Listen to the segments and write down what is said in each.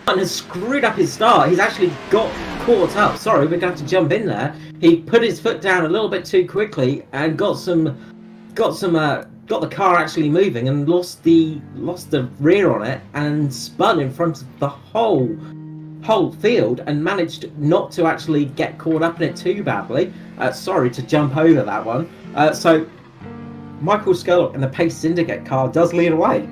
kind of screwed up his start. He's actually got caught up. Sorry, we're going to jump in there. He put his foot down a little bit too quickly and got the car actually moving and lost the rear on it and spun in front of the whole field and managed not to actually get caught up in it too badly. Sorry to jump over that one. So Michael Scullock in the Pace Syndicate car does lead away.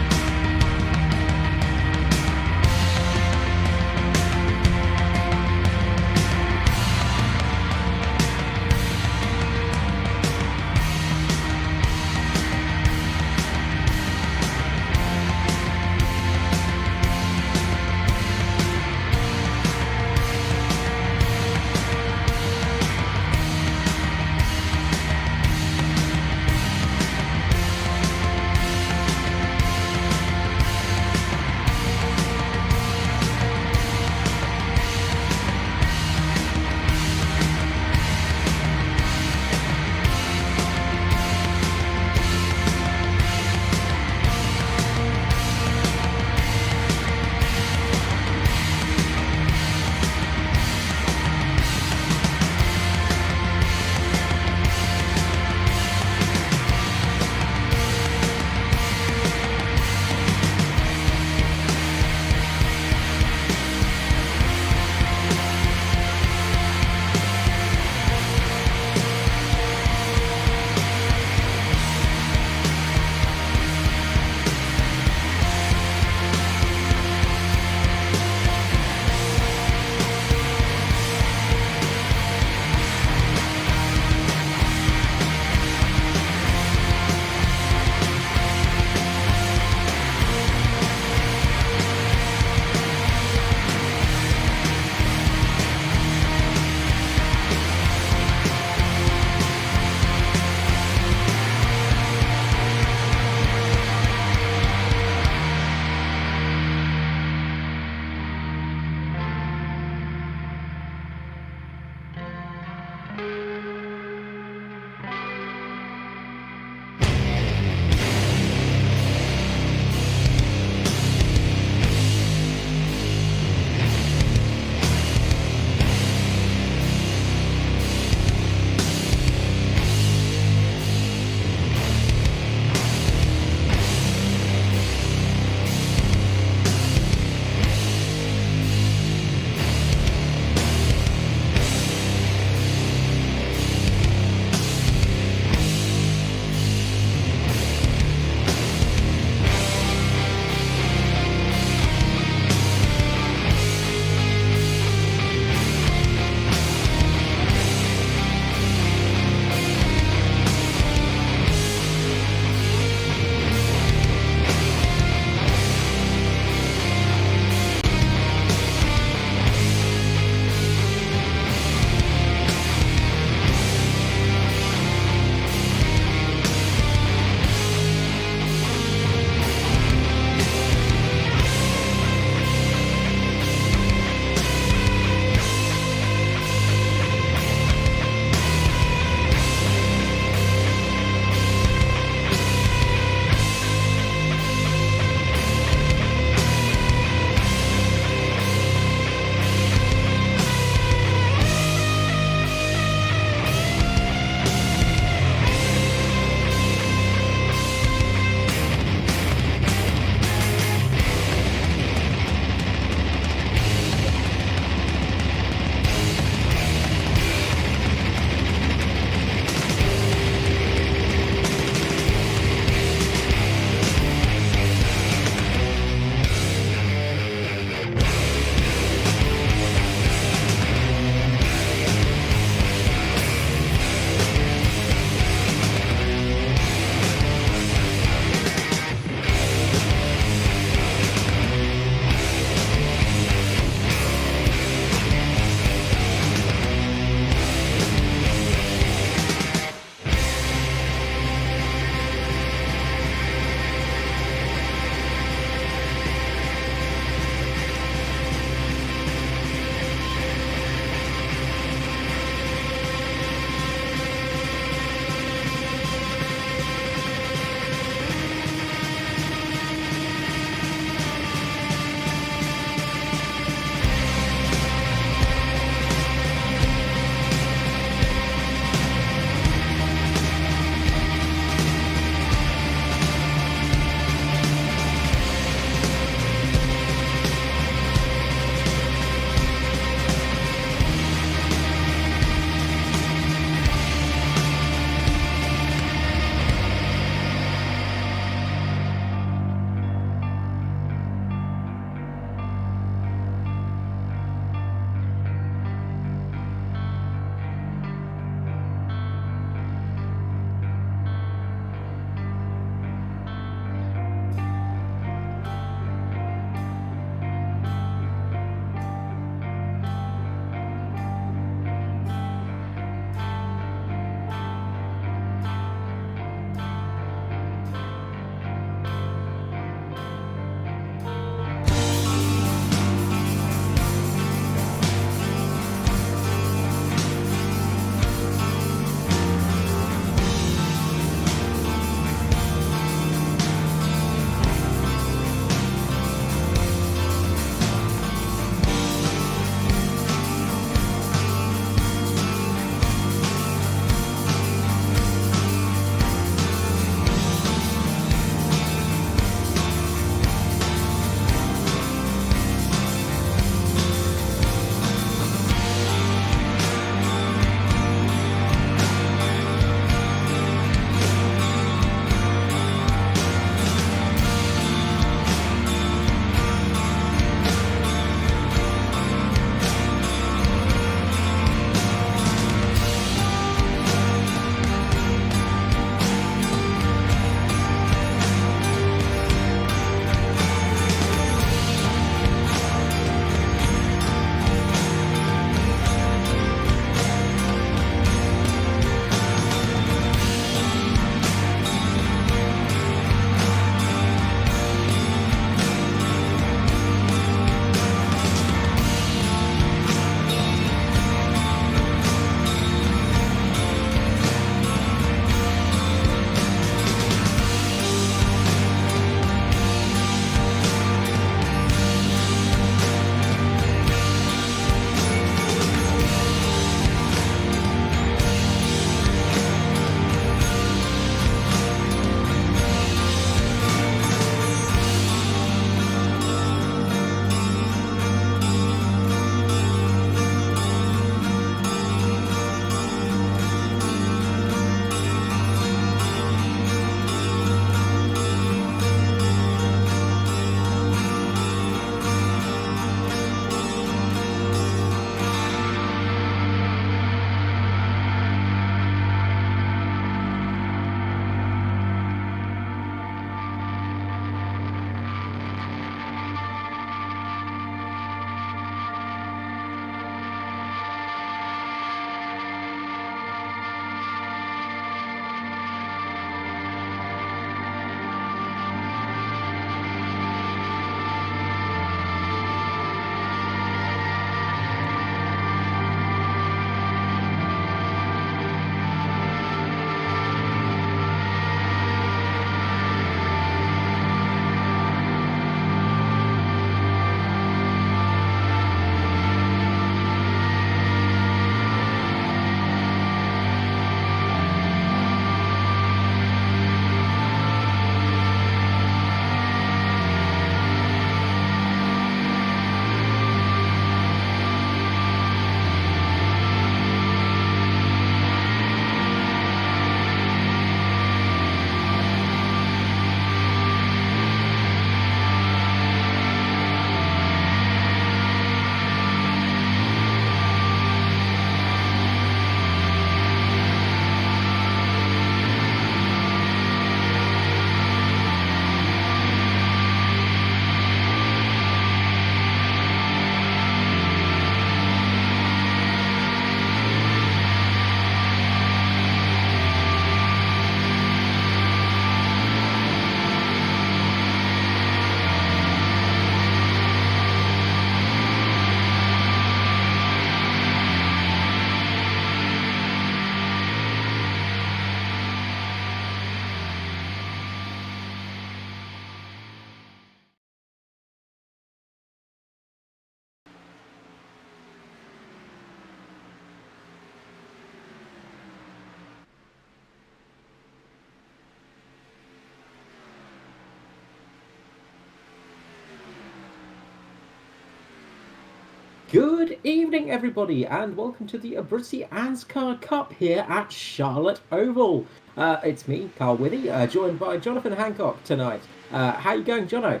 Good evening, everybody, and welcome to the Abruzzi ANZCAR Cup here at Charlotte Oval. It's me, Carl Withy, joined by Jonathan Hancock tonight. How you going, Jono?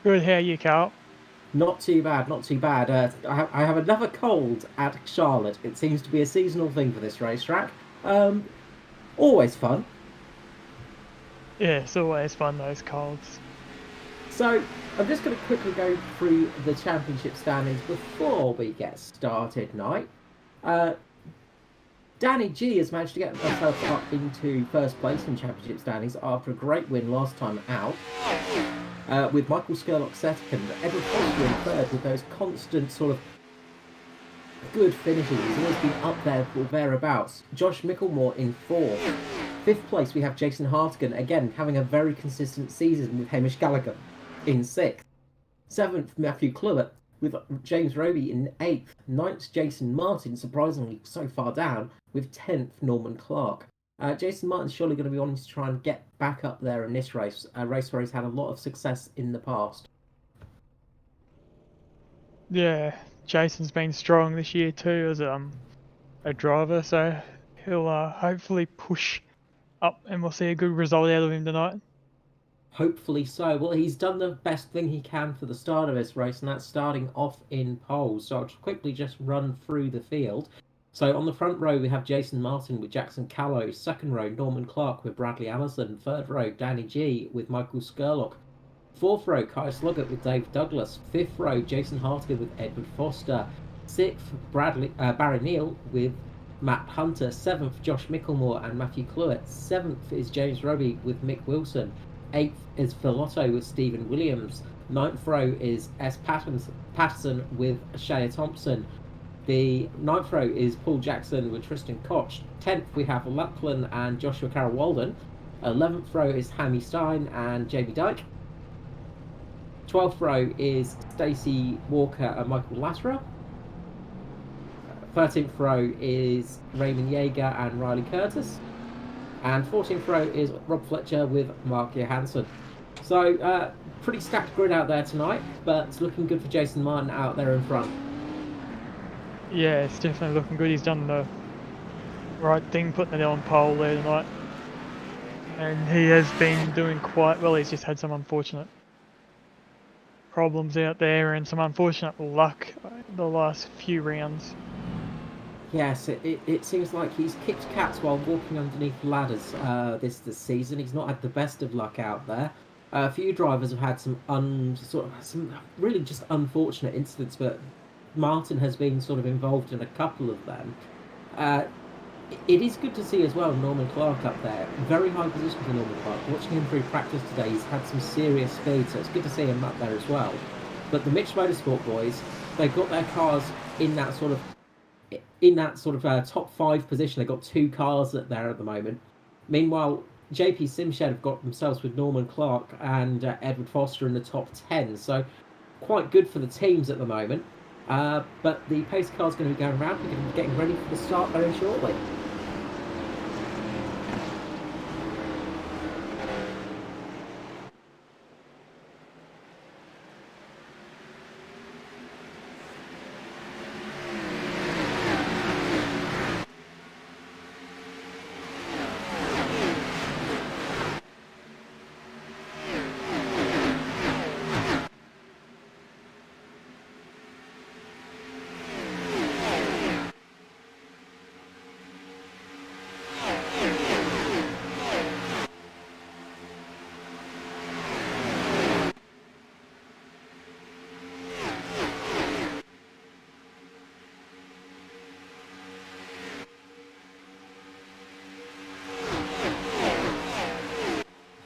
Good, how are you, Carl? Not too bad, not too bad. I have another cold at Charlotte. It seems to be a seasonal thing for this racetrack. Always fun. Yeah, it's always fun, those colds. So, I'm just going to quickly go through the championship standings before we get started tonight. Danny G has managed to get himself up into first place in championship standings after a great win last time out, with Michael Skurlock second, Edward Foster in third with those constant sort of good finishes. He's always been up there or thereabouts. Josh Micklemore in fourth. Fifth place we have Jason Hartigan, again having a very consistent season with Hamish Gallagher in sixth. Seventh, Matthew Cluett with James Roby in eighth. Ninth, Jason Martin, surprisingly so far down, with 10th, Norman Clark. Jason Martin's surely going to be wanting to try and get back up there in this race, a race where he's had a lot of success in the past. Yeah, Jason's been strong this year too as a driver, so he'll hopefully push up and we'll see a good result out of him tonight. Hopefully so. Well, he's done the best thing he can for the start of this race, and that's starting off in pole. So I'll quickly just run through the field. So on the front row, we have Jason Martin with Jackson Callow. Second row, Norman Clark with Bradley Amazon. Third row, Danny G with Michael Skurlock. Fourth row, Kai Sloggett with Dave Douglas. Fifth row, Jason Hartigan with Edward Foster. Sixth, Barry Neal with Matt Hunter. Seventh, Josh Micklemore and Matthew Cluett. Seventh is James Roby with Mick Wilson. Eighth is Filotto with Stephen Williams. Ninth row is S. Patterson with Shea Thompson. The ninth row is Paul Jackson with Tristan Koch. 10th we have Lachlan and Joshua Carroll Walden. 11th row is Hammy Stein and Jamie Dyke. 12th row is Stacey Walker and Michael Latterer. 13th row is Raymond Yeager and Riley Curtis. And 14th row is Rob Fletcher with Mark Johansson. So, pretty stacked grid out there tonight, but it's looking good for Jason Martin out there in front. Yeah, it's definitely looking good. He's done the right thing, putting it on pole there tonight. And he has been doing quite well. He's just had some unfortunate problems out there and some unfortunate luck the last few rounds. Yes, it seems like he's kicked cats while walking underneath ladders this season. He's not had the best of luck out there. A few drivers have had some really just unfortunate incidents, but Martin has been sort of involved in a couple of them. It is good to see as well Norman Clark up there. Very high position for Norman Clark. Watching him through practice today, he's had some serious speed, so it's good to see him up there as well. But the Mitch Motorsport boys, they've got their cars in that sort of top 5 position. They've got 2 cars there at the moment. Meanwhile, JP Simshed have got themselves with Norman Clark and Edward Foster in the top 10. So quite good for the teams at the moment. But the pace car's going to be going around. We're going to be getting ready for the start very shortly.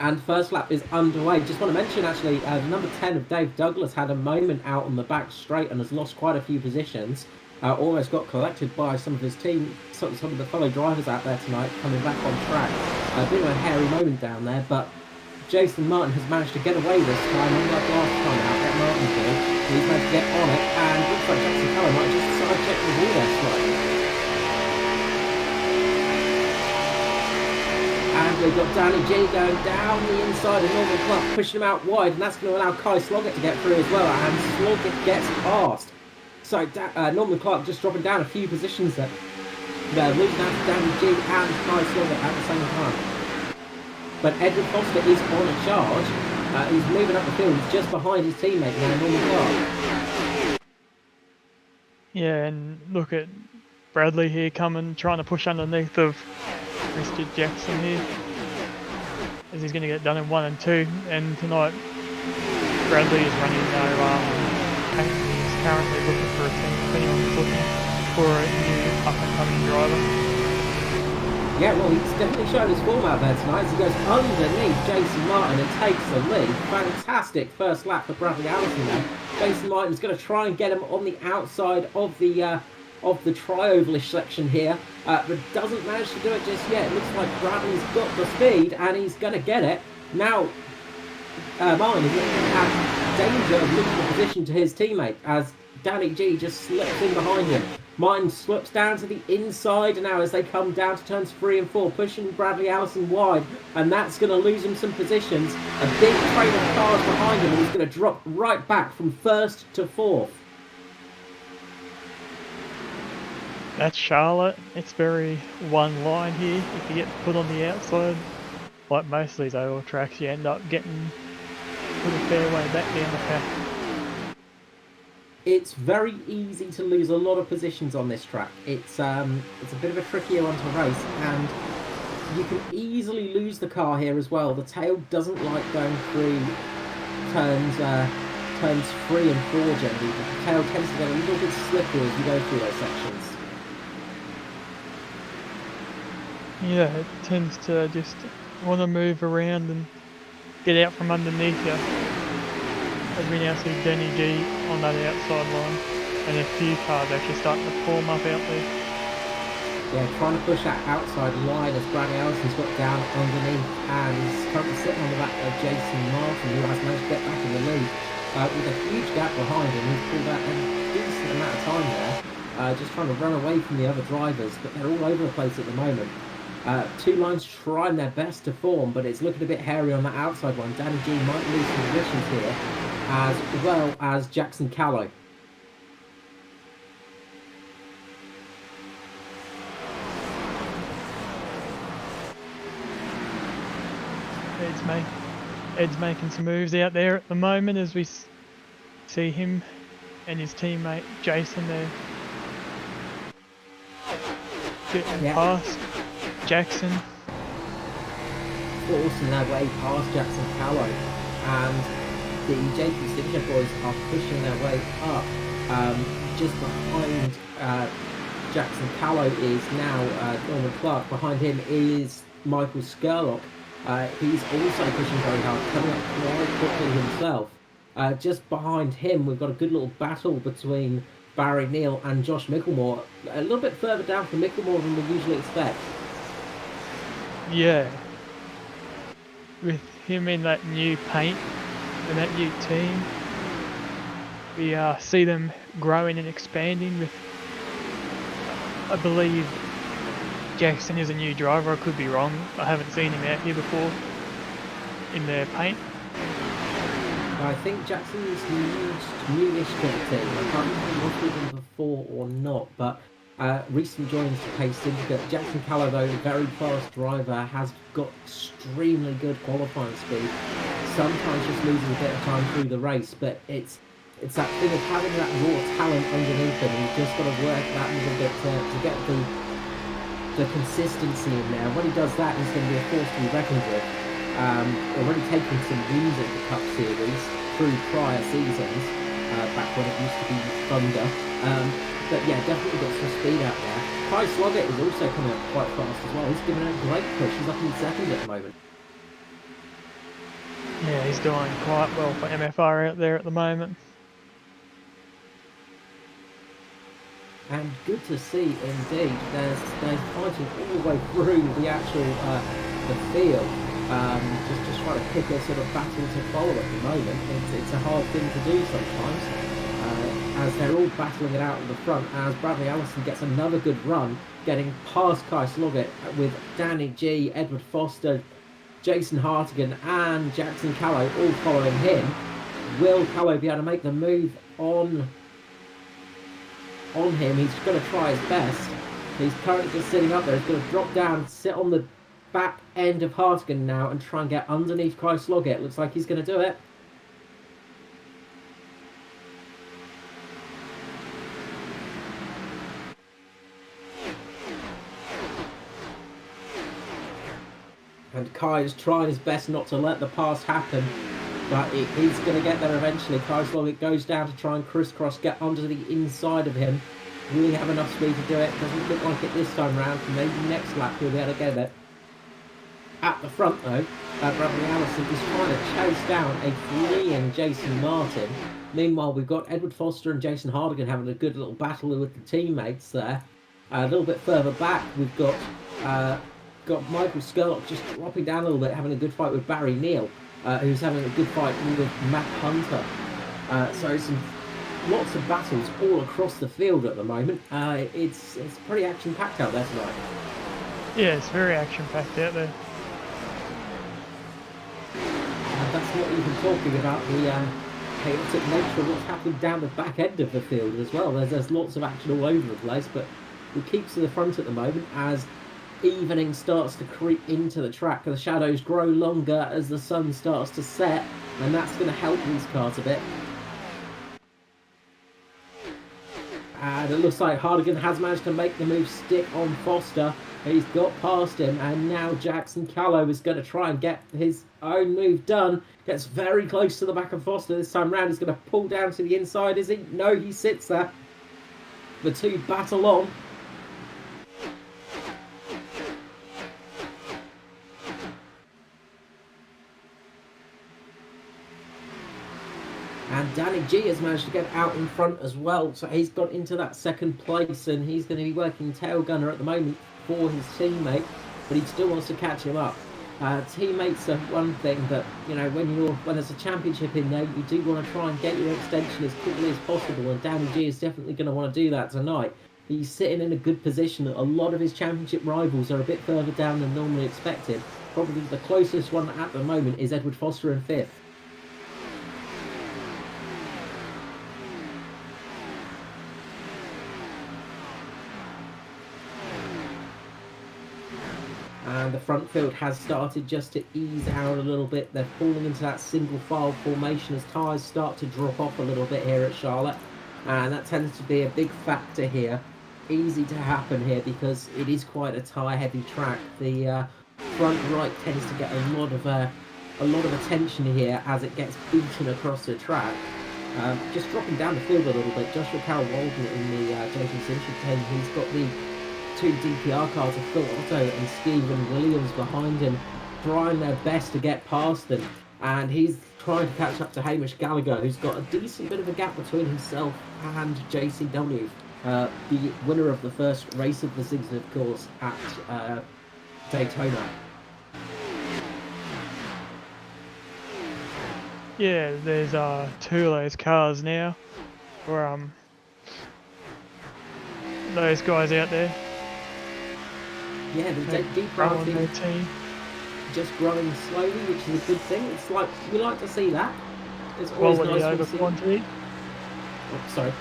And first lap is underway. Just want to mention, actually, number 10 of Dave Douglas had a moment out on the back straight and has lost quite a few positions. Almost got collected by some of his team, some of the fellow drivers out there tonight, coming back on track. A bit of a hairy moment down there, but Jason Martin has managed to get away this time, unlike last time out at Martinsville. He's managed to get on it, and looks like Jackson Callow might just side-check the wall there slightly. And we've got Danny G going down the inside of Norman Clark, pushing him out wide, and that's going to allow Kai Sloggett to get through as well, and Sloggett gets past. So Norman Clark just dropping down a few positions there. They're losing out to Danny G and Kai Slovic at the same time. But Edward Foster is on a charge. He's moving up the field. He's just behind his teammate now, Norman Clark. Yeah, and look at Bradley here coming, trying to push underneath of Mr. Jackson here, as he's going to get done in 1 and 2. And tonight, Bradley is running he's currently looking for a team. If anyone's looking for a new up-and-coming driver. Yeah, well, he's definitely shown his form out there tonight. He goes underneath Jason Martin and takes the lead. Fantastic first lap for Bradley Allison there. Jason Martin's going to try and get him on the outside of the tri-ovalish section here, but doesn't manage to do it just yet. It looks like Bradley's got the speed and he's going to get it. Now, Martin is at danger of losing the position to his teammate as Danny G just slips in behind him. Martin slips down to the inside now as they come down to turns 3 and 4, pushing Bradley Allison wide, and that's going to lose him some positions. A big train of cars behind him, and he's going to drop right back from 1st to 4th. That's Charlotte. It's very one line here. If you get put on the outside, like most of these oval tracks, you end up getting put a fair way back down the pack. It's very easy to lose a lot of positions on this track. It's a bit of a trickier one to race, and you can easily lose the car here as well. The tail doesn't like going through turns 3 and 4 generally. The tail tends to get a little bit slippery as you go through those sections. Yeah, it tends to just want to move around and get out from underneath you. As we now see Danny G on that outside line, and a few cars actually starting to form up out there. Yeah, trying to push that outside line as Bradley Allison's got down underneath and is currently sitting on the back of Jason Martin, who has managed to get back in the lead with a huge gap behind him. He's pulled out a decent amount of time there, just trying to run away from the other drivers, but they're all over the place at the moment. Two lines trying their best to form, but it's looking a bit hairy on that outside one. Danny G might lose some positions here, as well as Jackson Callow. Ed's making some moves out there at the moment as we see him and his teammate Jason there getting past Jackson. Forcing their way past Jackson Callow, and the JP Signature boys are pushing their way up. Just behind Jackson Callow is now Norman Clark. Behind him is Michael Skurlock. He's also pushing very hard, coming up quite quickly himself. Just behind him, we've got a good little battle between Barry Neal and Josh Micklemore. A little bit further down from Micklemore than we usually expect. Yeah. With him in that new paint and that new team, we see them growing and expanding with, I believe, Jackson is a new driver. I could be wrong. I haven't seen him out here before in their paint. I think Jackson's newish to the team. I can't remember if he was with them before or not, but recent joins to Pace Syndicate. Jackson Callow, though, very fast driver, has got extremely good qualifying speed. Sometimes just loses a bit of time through the race, but it's that thing of having that raw talent underneath him. You've just got to work that little bit to get the consistency in there. When he does that, he's going to be a force to be reckoned with. Already taken some wins at the Cup Series through prior seasons, back when it used to be Thunder. But yeah, definitely got some speed out there. Kai Slovic is also coming up quite fast as well. He's giving it a great push. He's up in second at the moment. Yeah, he's doing quite well for MFR out there at the moment. And good to see indeed. There's fighting all the way through the actual the field. Just trying to pick a sort of battle to follow at the moment. It's a hard thing to do sometimes, as they're all battling it out at the front, as Bradley Allison gets another good run, getting past Kai Slovic with Danny G, Edward Foster, Jason Hartigan and Jackson Callow all following him. Will Callow be able to make the move on on him. He's going to try his best. He's currently just sitting up there. He's going to drop down, sit on the back end of Hartigan now and try and get underneath Kai Sloggett. Looks like he's going to do it. And Kai is trying his best not to let the pass happen, but he's going to get there eventually. Kai Sloggett goes down to try and crisscross, get under the inside of him. Will he have enough speed to do it? Doesn't look like it this time round. Maybe next lap he'll be able to get it. At the front though, Bradley Allison is trying to chase down a fleeing Jason Martin. Meanwhile, we've got Edward Foster and Jason Hardigan having a good little battle with the teammates there. A little bit further back, we've got Michael Skurlock just dropping down a little bit, having a good fight with Barry Neal, who's having a good fight with Matt Hunter. So lots of battles all across the field at the moment. It's pretty action-packed out there tonight. Yeah, it's very action-packed out there. And that's not even talking about the chaotic nature of what's happening down the back end of the field as well. There's lots of action all over the place, but we keep to the front at the moment as evening starts to creep into the track. The shadows grow longer as the sun starts to set, and that's going to help these cars a bit. And it looks like Hardigan has managed to make the move stick on Foster. He's got past him, and now Jackson Callow is going to try and get his own move done. Gets very close to the back of Foster this time round. He's going to pull down to the inside, is he? No, he sits there. The two battle on. And Danny G has managed to get out in front as well, so he's got into that second place, and he's going to be working tail gunner at the moment for his teammate, but he still wants to catch him up. Teammates are one thing that, you know, when there's a championship in there, you do want to try and get your extension as quickly as possible, and Danny G is definitely going to want to do that tonight. He's sitting in a good position. A lot of his championship rivals are a bit further down than normally expected. Probably the closest one at the moment is Edward Foster in 5th. And the front field has started just to ease out a little bit. They're falling into that single file formation as tyres start to drop off a little bit here at Charlotte. And that tends to be a big factor here. Easy to happen here because it is quite a tyre heavy track. The front right tends to get a lot of attention here as it gets beaten across the track. Just dropping down the field a little bit, Joshua Carroll Walden in the Jason Simpson team. He's got the two DPR cars of Phil Otto and Stephen Williams behind him, trying their best to get past them, and he's trying to catch up to Hamish Gallagher, who's got a decent bit of a gap between himself and JCW, the winner of the first race of the season, of course, at Daytona. Yeah, there's two of those cars now for those guys out there. Yeah, the DPR team just growing slowly, which is a good thing. It's like, we like to see that. It's always quality nice over to see. quantity. Oh, sorry.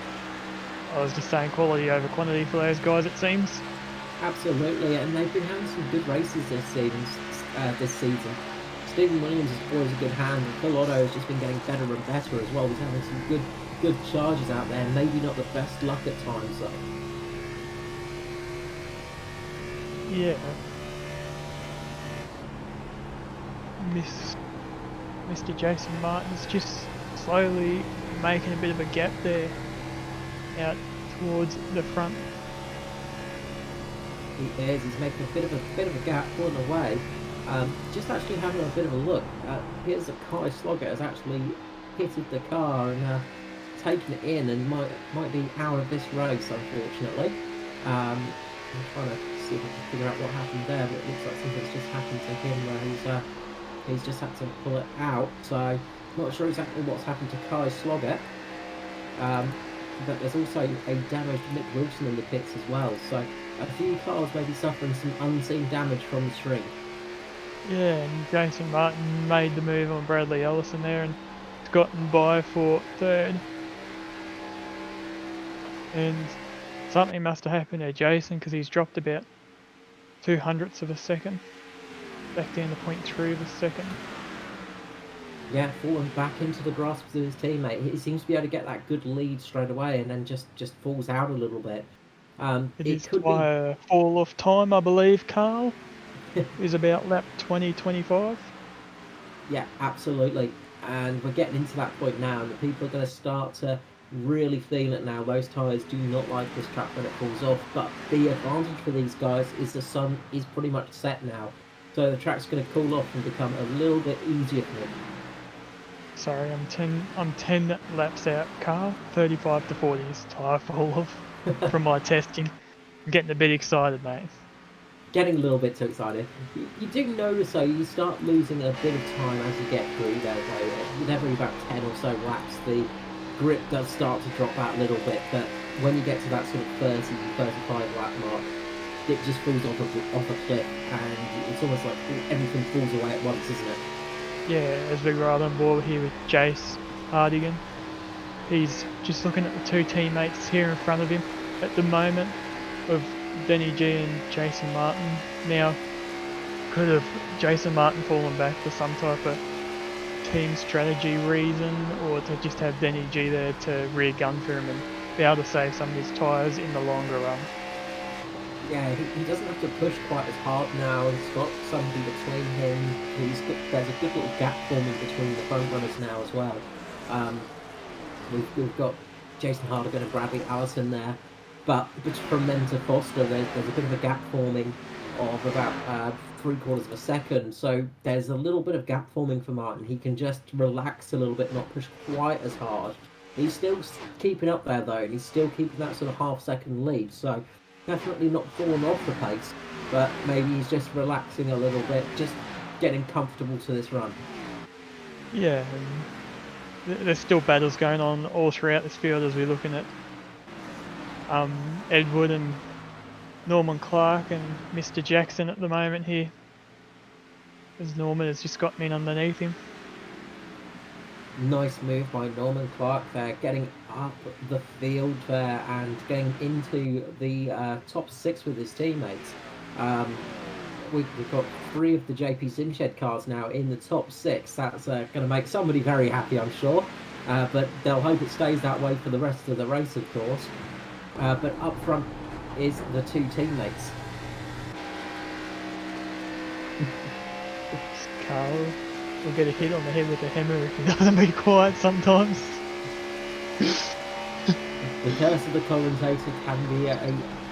I was just saying quality over quantity for those guys, it seems. Absolutely, and they've been having some good races this season. Stephen Williams is always a good hand, and Phil Otto has just been getting better and better as well. He's having some good charges out there, maybe not the best luck at times though. Yeah. Mr. Jason Martin's just slowly making a bit of a gap there out towards the front. He is. He's making a bit of a gap pulling away. Just actually having a bit of a look. Here's that Kai Sloggett has actually hitted the car and taken it in, and might be out of this race, unfortunately. I'm trying to see if I can figure out what happened there, but it looks like something's just happened to him where he's just had to pull it out. So not sure exactly what's happened to Kai Sloggett. But there's also a damaged Mick Wilson in the pits as well. So a few cars may be suffering some unseen damage from the street. Yeah, and Jason Martin made the move on Bradley Ellison there and has gotten by for third. And Something must have happened to Jason because he's dropped about 0.02 of a second. Back down to 0.3 of a second. Yeah, falling back into the grasp of his teammate. He seems to be able to get that good lead straight away, and then just falls out a little bit. It It is could by a fall of time, I believe, Carl. Is about lap 20-25. Yeah, absolutely. And we're getting into that point now, and the people are going to start to really feel it now. Those tyres do not like this track when it falls off, but the advantage for these guys is the sun is pretty much set now. So the track's going to cool off and become a little bit easier for them. Sorry, I'm 10 laps out, Carl. 35 to 40 is tyre fall off from my testing. I'm getting a bit excited, mate. Getting a little bit too excited. You do notice though, you start losing a bit of time as you get through there though. With every about 10 or so laps, the grip does start to drop out a little bit, but when you get to that sort of 30, 35 lap mark, it just falls off a cliff, and it's almost like everything falls away at once, isn't it? Yeah, as we ride on board here with Jace Hardigan. He's just looking at the two teammates here in front of him at the moment of Denny G and Jason Martin. Now, could have Jason Martin fallen back for some type of team strategy reason, or to just have Denny G there to rear gun for him and be able to save some of his tyres in the longer run? Yeah, he doesn't have to push quite as hard now. He's got somebody between him. There's a good little gap forming between the front runners now as well. We've got Jason Hardigan and Bradley Allison there, but from them to Foster, there's a bit of a gap forming of about 3/4 of a second. So there's a little bit of gap forming for Martin. He can just relax a little bit, not push quite as hard. He's still keeping up there though, and he's still keeping that sort of half-second lead. So definitely not falling off the pace, but maybe he's just relaxing a little bit, just getting comfortable to this run. Yeah, and there's still battles going on all throughout this field as we're looking at Ed Wood and Norman Clark and Mr. Jackson at the moment here, as Norman has just gotten in underneath him. Nice move by Norman Clark there, getting up the field there and getting into the top 6 with his teammates. We've got 3 of the JP Simshed cars now in the top 6. That's going to make somebody very happy, I'm sure. But they'll hope it stays that way for the rest of the race, of course. But up front is the 2 teammates. Carl will get a hit on the head with a hammer if he doesn't be quiet sometimes. The curse of the commentator can be a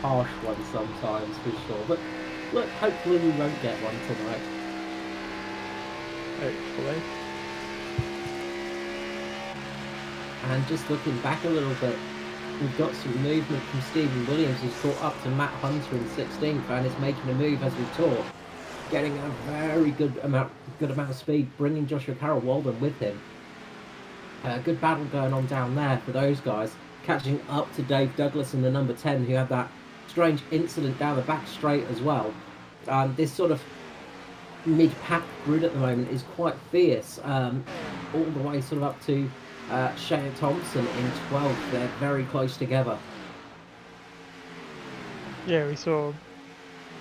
harsh one sometimes, for sure. But look, hopefully we won't get one tonight. Hopefully. And just looking back a little bit, we've got some movement from Stephen Williams, who's caught up to Matt Hunter in 16th and is making a move as we talk, getting a very good amount of speed, bringing Joshua Carroll Walden with him. Good battle going on down there for those guys, catching up to Dave Douglas in the number 10, who had that strange incident down the back straight as well. This sort of mid-pack grid at the moment is quite fierce, all the way sort of up to Shane Thompson in 12th. They're very close together. Yeah, we saw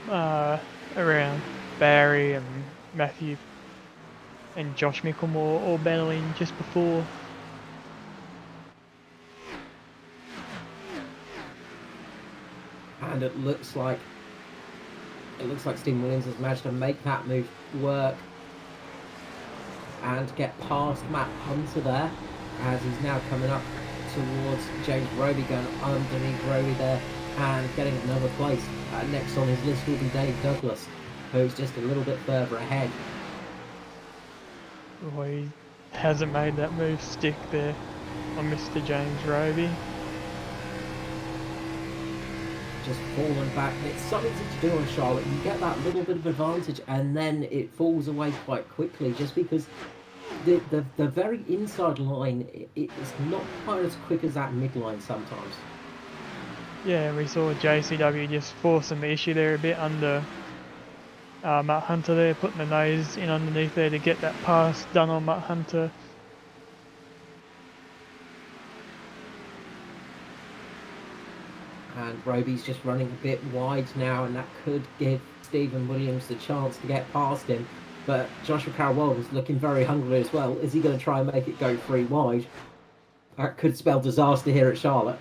around Barry and Matthew and Josh Micklemore all battling just before. And it looks like Stephen Williams has managed to make that move work and get past Matt Hunter there, as he's now coming up towards James Roby, going underneath Roby there and getting another place. Next on his list will be Dave Douglas, who's just a little bit further ahead. Oh, he hasn't made that move stick there on Mr. James Roby. Just falling back. It's something to do on Charlotte. You get that little bit of advantage and then it falls away quite quickly, just because the very inside line it's not quite as quick as that midline sometimes. Yeah, we saw JCW just forcing the issue there a bit under Matt Hunter there, putting the nose in underneath there to get that pass done on Matt Hunter. and Roby's just running a bit wide now, and that could give Stephen Williams the chance to get past him. But Joshua Carroll-Walden's looking very hungry as well. Is he going to try and make it go 3 wide? That could spell disaster here at Charlotte.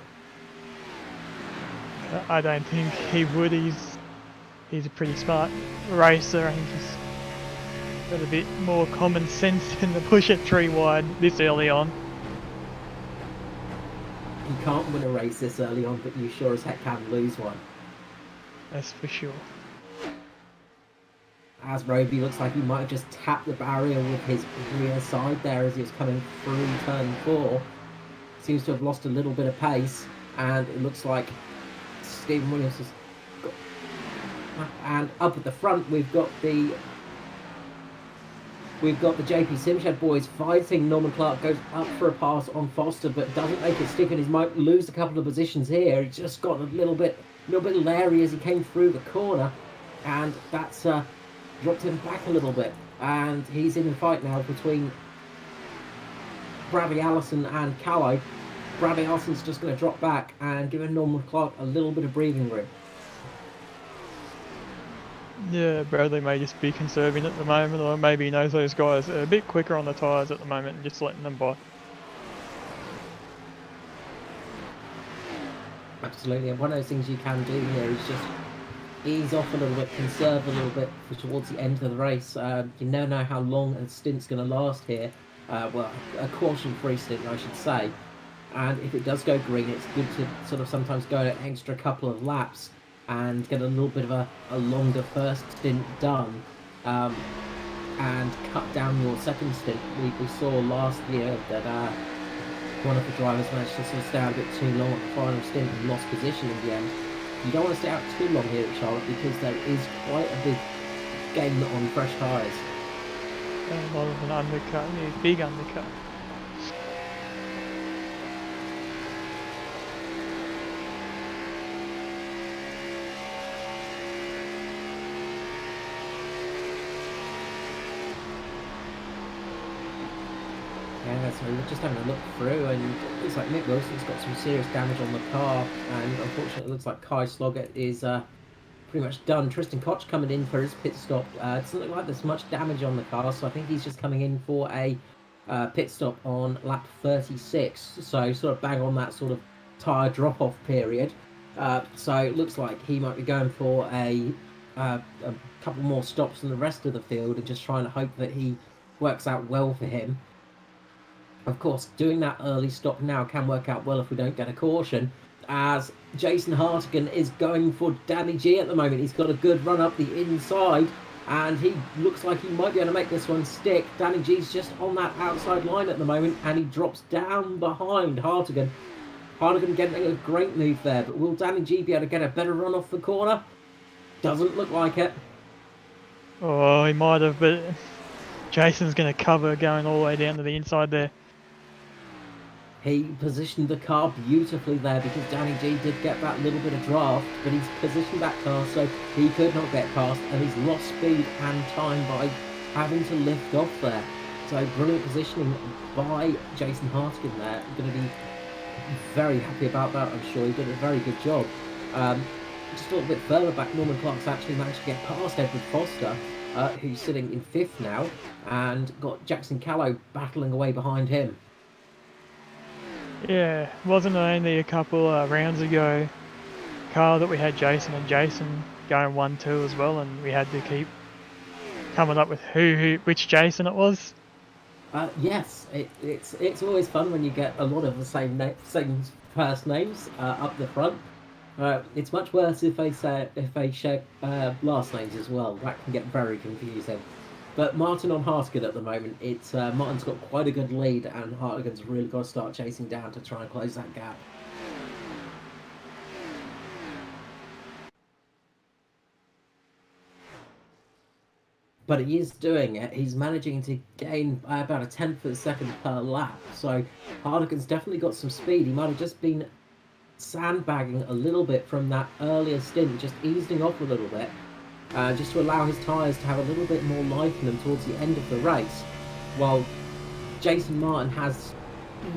I don't think he would. He's a pretty smart racer. I think he's got a bit more common sense than to push it 3 wide this early on. You can't win a race this early on, but you sure as heck can lose one. That's for sure. As Roby looks like he might have just tapped the barrier with his rear side there as he was coming through turn 4. Seems to have lost a little bit of pace, and it looks like Stephen Williams has got... And up at the front we've got the JP Simshed boys fighting. Norman Clark goes up for a pass on Foster, but doesn't make it stick, and he might lose a couple of positions here. He just got a little bit leery as he came through the corner, and that's dropped him back a little bit. And he's in the fight now between Bradley Allison and Callow. Bradley Allison's just going to drop back and give Norman Clark a little bit of breathing room. Yeah, Bradley may just be conserving at the moment, or maybe he knows those guys are a bit quicker on the tyres at the moment and just letting them by. Absolutely, and one of those things you can do here is just ease off a little bit, conserve a little bit for towards the end of the race. You never know how long a stint's going to last here. Well, a caution-free stint, I should say. And if it does go green, it's good to sort of sometimes go an extra couple of laps and get a little bit of a longer first stint done, and cut down your second stint. We saw last year that one of the drivers managed to sort of stay out a bit too long at the final stint and lost position in the end. You don't want to stay out too long here at Charlotte because there is quite a big gain on fresh tyres. A lot of an undercut, yeah, big undercut. Yeah, so we're just having a look through, and it looks like Nick Wilson's got some serious damage on the car, and unfortunately it looks like Kai Sloggett is pretty much done. Tristan Koch coming in for his pit stop. It doesn't look like there's much damage on the car, so I think he's just coming in for a pit stop on lap 36, so sort of bang on that sort of tyre drop-off period. So it looks like he might be going for a couple more stops than the rest of the field and just trying to hope that he works out well for him. Of course, doing that early stop now can work out well if we don't get a caution, as Jason Hartigan is going for Danny G at the moment. He's got a good run up the inside, and he looks like he might be able to make this one stick. Danny G's just on that outside line at the moment, and he drops down behind Hartigan. Hartigan getting a great move there, but will Danny G be able to get a better run off the corner? Doesn't look like it. Oh, he might have, but Jason's going to cover going all the way down to the inside there. He positioned the car beautifully there because Danny G did get that little bit of draft, but he's positioned that car so he could not get past, and he's lost speed and time by having to lift off there. So brilliant positioning by Jason Hartigan there. I'm going to be very happy about that, I'm sure. He did a very good job. Just a little bit further back, Norman Clark's actually managed to get past Edward Foster, who's sitting in 5th now, and got Jackson Callow battling away behind him. Yeah, wasn't it only a couple rounds ago, Carl, that we had Jason and Jason going 1-2 as well, and we had to keep coming up with which Jason it was? Yes, it's always fun when you get a lot of the same first names up the front. It's much worse if they share last names as well. That can get very confusing. But Martin on Hartigan at the moment, Martin's got quite a good lead, and Hartigan's really got to start chasing down to try and close that gap. But he is doing it. He's managing to gain about a 1/10 of a second per lap. So Hartigan's definitely got some speed. He might have just been sandbagging a little bit from that earlier stint, just easing off a little bit. Just to allow his tyres to have a little bit more life in them towards the end of the race, while Jason Martin has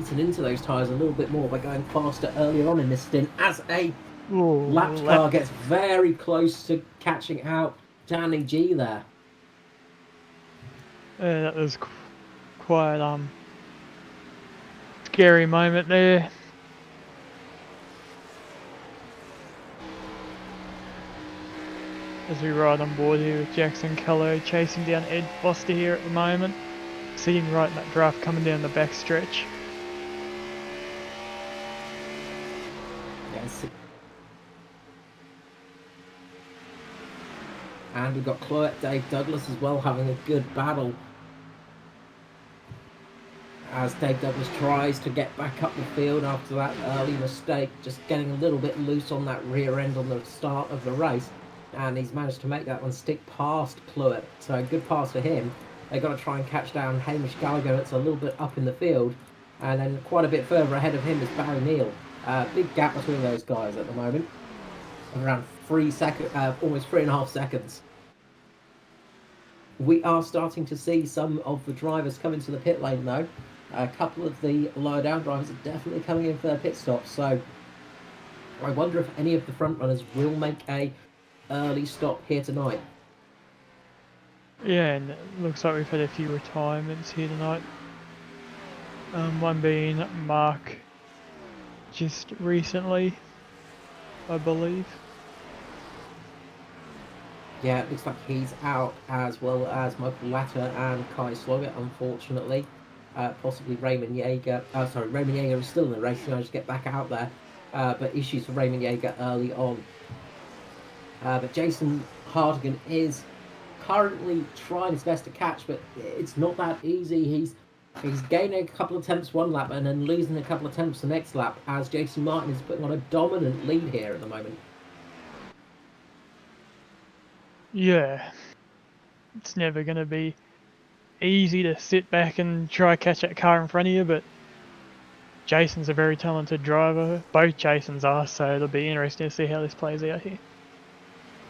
eaten into those tyres a little bit more by going faster earlier on in this stint, as a Ooh, Lapped car gets very close to catching out Danny G there. that was quite scary moment there. As we ride on board here with Jackson Callow chasing down Ed Foster here at the moment, sitting right in that draft coming down the back stretch. Yes. And we've got Cloet Dave Douglas as well having a good battle. As Dave Douglas tries to get back up the field after that early mistake, just getting a little bit loose on that rear end on the start of the race. And he's managed to make that one stick past Cloet. So a good pass for him. They've got to try and catch down Hamish Gallagher. It's a little bit up in the field. And then quite a bit further ahead of him is Barry Neal. Big gap between those guys at the moment. Around 3 seconds, almost 3.5 seconds. We are starting to see some of the drivers come into the pit lane though. A couple of the lower down drivers are definitely coming in for their pit stops, so I wonder if any of the front runners will make a early stop here tonight. Yeah, and it looks like we've had a few retirements here tonight. One being Mark just recently, I believe. Yeah, it looks like he's out, as well as Michael Latter and Kai Sloggett, unfortunately. Possibly Raymond Yeager. Raymond Yeager is still in the race, he managed to get back out there. But issues for Raymond Yeager early on. But Jason Hartigan is currently trying his best to catch, but it's not that easy. He's gaining a couple of attempts one lap and then losing a couple of attempts the next lap, as Jason Martin is putting on a dominant lead here at the moment. Yeah, it's never going to be easy to sit back and try catch that car in front of you, but Jason's a very talented driver. Both Jasons are, so it'll be interesting to see how this plays out here.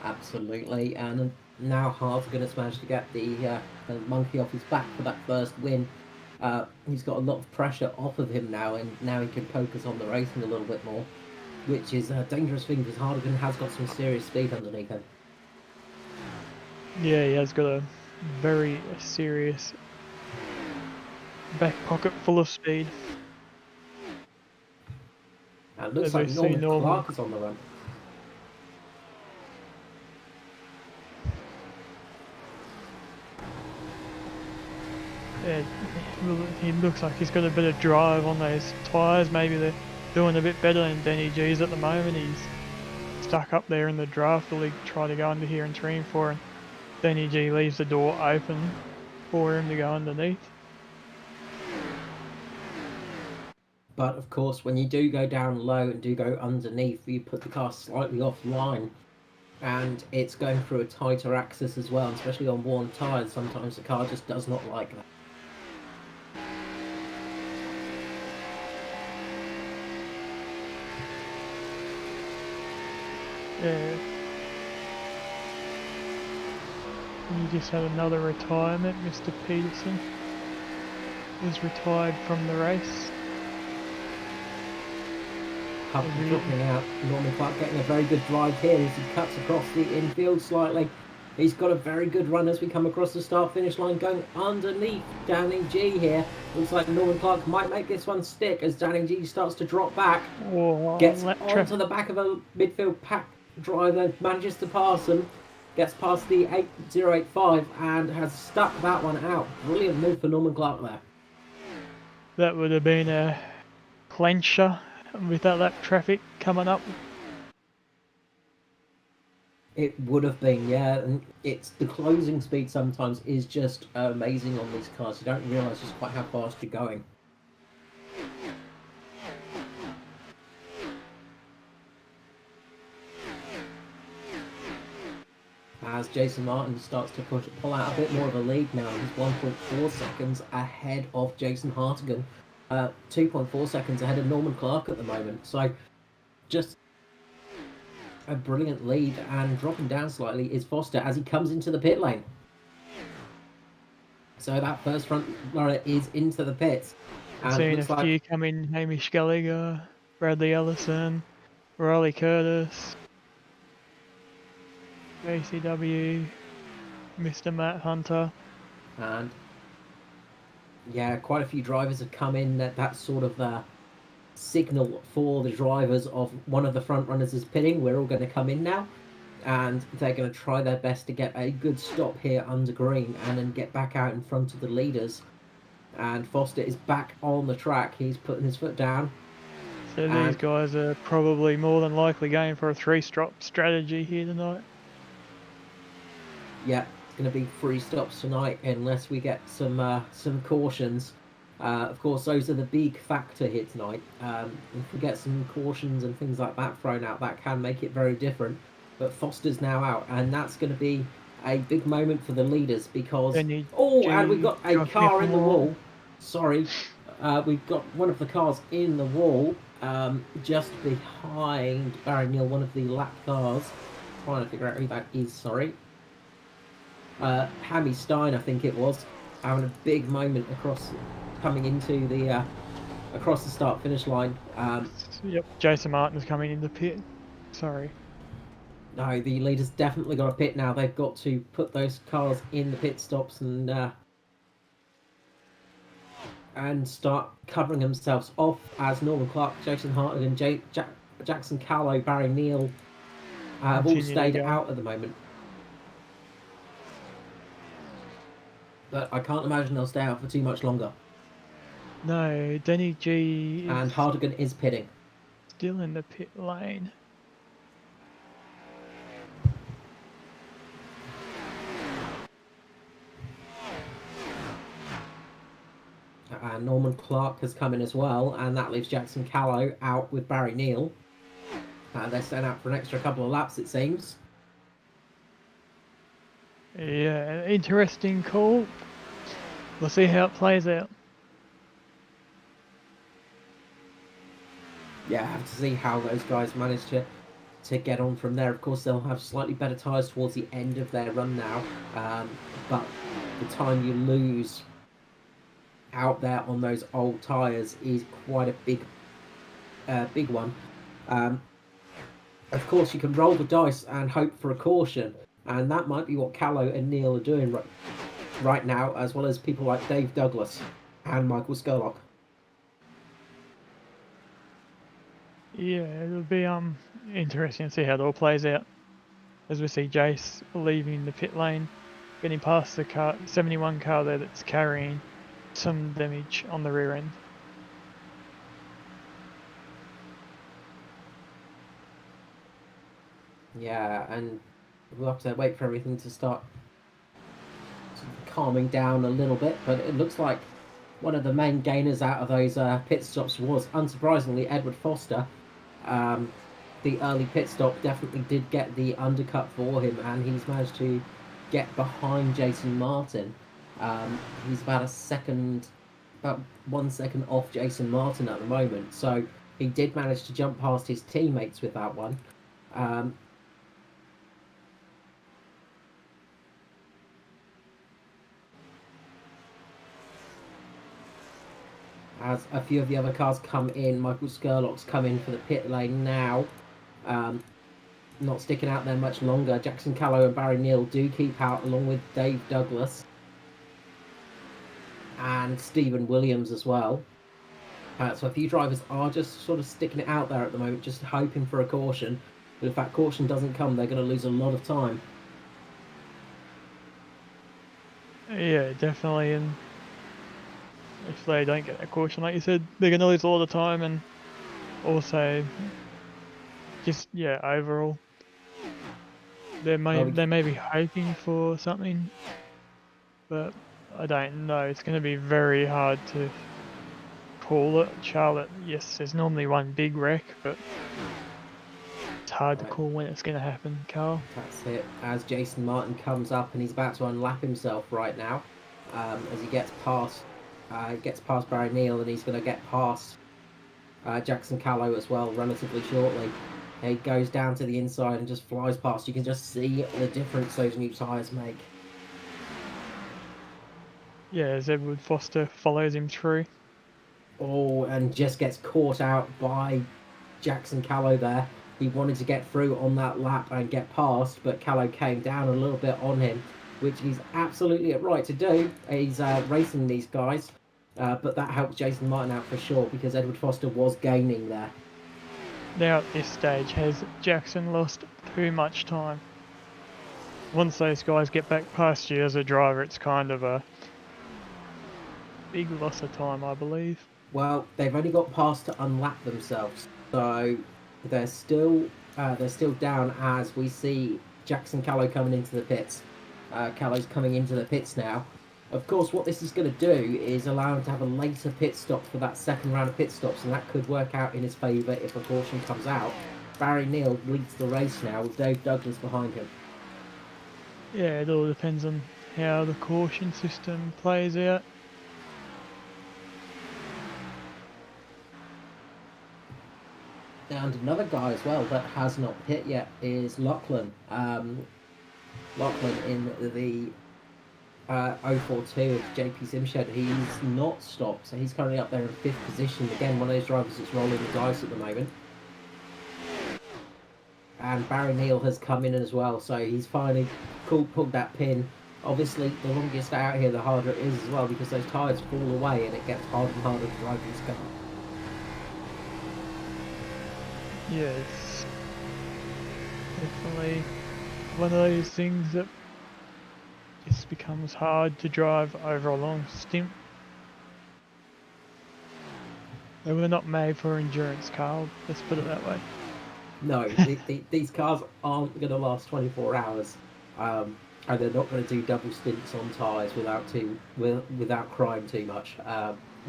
Absolutely, and now Hartigan has managed to get the monkey off his back for that first win. He's got a lot of pressure off of him now, and now he can focus on the racing a little bit more, which is a dangerous thing because Hartigan has got some serious speed underneath him. Yeah, he has got a very serious back pocket full of speed. And it looks like Norman Clark is on the run. Yeah, he looks like he's got a bit of drive on those tyres. Maybe they're doing a bit better than Danny G's at the moment. He's stuck up there in the draft. Will he try to go under here and trim for, and Danny G leaves the door open for him to go underneath. But of course, when you do go down low and do go underneath, you put the car slightly offline, and it's going through a tighter axis as well, especially on worn tyres. Sometimes the car just does not like that. Yeah. You just had another retirement. Mr. Peterson is retired from the race. Hutton dropping out. Norman Clark getting a very good drive here as he cuts across the infield slightly. He's got a very good run as we come across the start-finish line, going underneath Danny G here. Looks like Norman Clark might make this one stick as Danny G starts to drop back. Oh, gets onto the back of a midfield pack driver, manages to pass him, gets past the 8085 and has stuck that one out. Brilliant move for Norman Clark there. That would have been a clencher with that lap traffic coming up. It would have been, yeah, and it's the closing speed sometimes is just amazing on these cars. You don't realise just quite how fast you're going. As Jason Martin starts to pull out a bit more of a lead now, he's 1.4 seconds ahead of Jason Hartigan, 2.4 seconds ahead of Norman Clark at the moment. So just a brilliant lead, and dropping down slightly is Foster as he comes into the pit lane. So that first front runner is into the pits. Seeing a few come in: Hamish Gallagher, Bradley Ellison, Riley Curtis, JCW, Mr. Matt Hunter. And yeah, quite a few drivers have come in. That's sort of the signal for the drivers of one of the front runners is pitting. We're all going to come in now, and they're going to try their best to get a good stop here under green and then get back out in front of the leaders. And Foster is back on the track. He's putting his foot down. So these guys are probably more than likely going for a 3-stop strategy here tonight. Yeah, it's going to be 3 stops tonight unless we get some cautions. Of course, those are the big factor here tonight. If we get some cautions and things like that thrown out, that can make it very different. But Foster's now out, and that's going to be a big moment for the leaders because... and we've got a car in the wall. Sorry. We've got one of the cars in the wall, just behind Barry Neal, one of the lap cars. Trying to figure out who that is, sorry. Hammy Stein, I think it was, having a big moment coming into the across the start-finish line. Yep, Jason Martin's coming in the pit. Sorry. No, the leaders definitely got a pit now. They've got to put those cars in the pit stops and start covering themselves off as Norman Clark, Jason Hartigan, Jackson Callow, Barry Neal have all stayed out at the moment. But I can't imagine they'll stay out for too much longer. No, Denny G. And Hartigan is pitting. Still in the pit lane. And Norman Clark has come in as well, and that leaves Jackson Callow out with Barry Neal. They're staying out for an extra couple of laps, it seems. Yeah, interesting call. We'll see how it plays out. Yeah, I have to see how those guys manage to get on from there. Of course, they'll have slightly better tyres towards the end of their run now, but the time you lose out there on those old tyres is quite a big one. Of course, you can roll the dice and hope for a caution, and that might be what Callow and Neal are doing right now, as well as people like Dave Douglas and Michael Skurlock. Yeah, it'll be interesting to see how it all plays out. As we see Jace leaving the pit lane, getting past the car, 71 car there that's carrying some damage on the rear end. Yeah, and we'll have to wait for everything to start calming down a little bit, but it looks like one of the main gainers out of those pit stops was, unsurprisingly, Edward Foster. The early pit stop definitely did get the undercut for him, and he's managed to get behind Jason Martin. He's about 1 second off Jason Martin at the moment, so he did manage to jump past his teammates with that one. As a few of the other cars come in, Michael Skurlock's come in for the pit lane now. Not sticking out there much longer. Jackson Callow and Barry Neal do keep out, along with Dave Douglas and Stephen Williams as well. So a few drivers are just sort of sticking it out there at the moment, just hoping for a caution. But if that caution doesn't come, they're going to lose a lot of time. Yeah, definitely. And if they don't get a caution, like you said, they're going to lose a lot of time, and also just, yeah, overall, they may be hoping for something, but I don't know. It's going to be very hard to call it. Charlotte, yes, there's normally one big wreck, but it's hard to call when it's going to happen, Carl. That's it. As Jason Martin comes up, and he's about to unlap himself right now, as he gets past Barry Neal, and he's going to get past Jackson Callow as well relatively shortly. He goes down to the inside and just flies past. You can just see the difference those new tyres make. Yeah, as Edward Foster follows him through. Oh, and just gets caught out by Jackson Callow there. He wanted to get through on that lap and get past, but Callow came down a little bit on him, which he's absolutely right to do. He's racing these guys, but that helped Jason Martin out for sure because Edward Foster was gaining there. Now at this stage, has Jackson lost too much time? Once those guys get back past you as a driver, it's kind of a big loss of time, I believe. Well, they've only got past to unlap themselves, so they're still down as we see Jackson Callow coming into the pits. Callow's coming into the pits now. Of course, what this is going to do is allow him to have a later pit stop for that second round of pit stops, and that could work out in his favour if a caution comes out. Barry Neal leads the race now with Dave Douglas behind him. Yeah, it all depends on how the caution system plays out. And another guy as well that has not pit yet is Lachlan. Lachlan in the 042 of JP Simshed. He's not stopped, so he's currently up there in 5th position. Again, one of those drivers that's rolling the dice at the moment. And Barry Neal has come in as well, so he's finally pulled that pin. Obviously, the longer you stay out here, the harder it is as well, because those tyres fall away and it gets harder and harder to drive this car. Yes, definitely one of those things that just becomes hard to drive over a long stint. They were not made for endurance, Carl, let's put it that way. No, these cars aren't going to last 24 hours, and they're not going to do double stints on tyres without crying too much.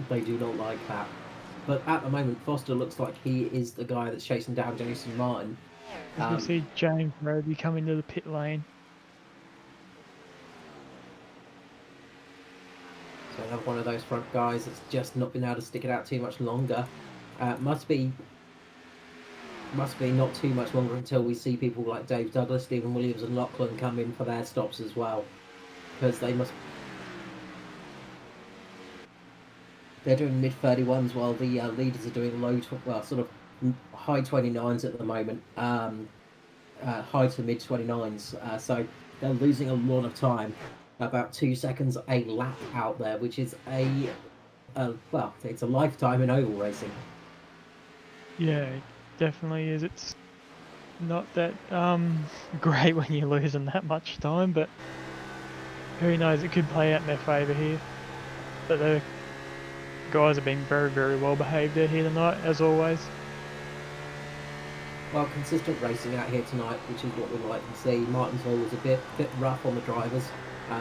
They do not like that. But at the moment, Foster looks like he is the guy that's chasing down Jason Martin. As we see James Roby come into the pit lane. So another one of those front guys that's just not been able to stick it out too much longer. Must be not too much longer until we see people like Dave Douglas, Stephen Williams and Lachlan come in for their stops as well. Because they're doing mid-31s while the leaders are doing sort of high 29s at the moment. High to mid-29s. So they're losing a lot of time. About 2 seconds a lap out there, which is it's a lifetime in oval racing. Yeah, it definitely is. It's not that great when you're losing that much time, but who knows, it could play out in their favour here. But the guys have been very, very well behaved out here tonight, as always. Well, consistent racing out here tonight, which is what we like to see. Martinsville was a bit rough on the drivers,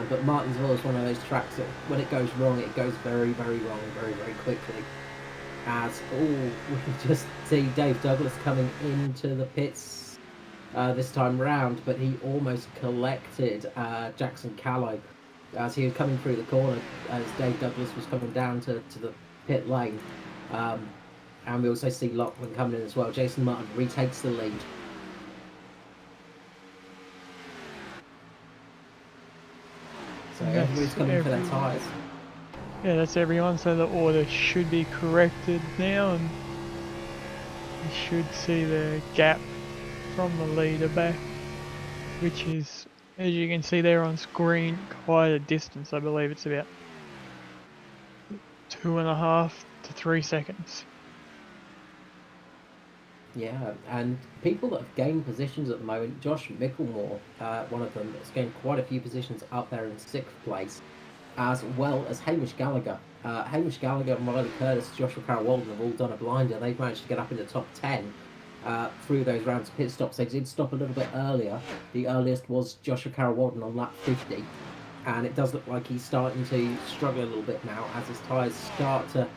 but Martinsville is one of those tracks that when it goes wrong, it goes very, very wrong very, very quickly. As we just see Dave Douglas coming into the pits this time round, but he almost collected Jackson Callow as he was coming through the corner as Dave Douglas was coming down to the pit lane. And we also see Lachlan coming in as well. Jason Martin retakes the lead. So everybody's coming for their tyres. Yeah, that's everyone, so the order should be corrected now, and you should see the gap from the leader back, which is, as you can see there on screen, quite a distance. I believe it's about 2.5 to 3 seconds. Yeah, and people that have gained positions at the moment, Josh Micklemore, one of them, has gained quite a few positions up there in 6th place, as well as Hamish Gallagher. Hamish Gallagher and Riley Curtis, Joshua Carroll-Walden have all done a blinder. They've managed to get up in the top 10 through those rounds of pit stops. They did stop a little bit earlier. The earliest was Joshua Carroll-Walden on lap 50, and it does look like he's starting to struggle a little bit now as his tyres start to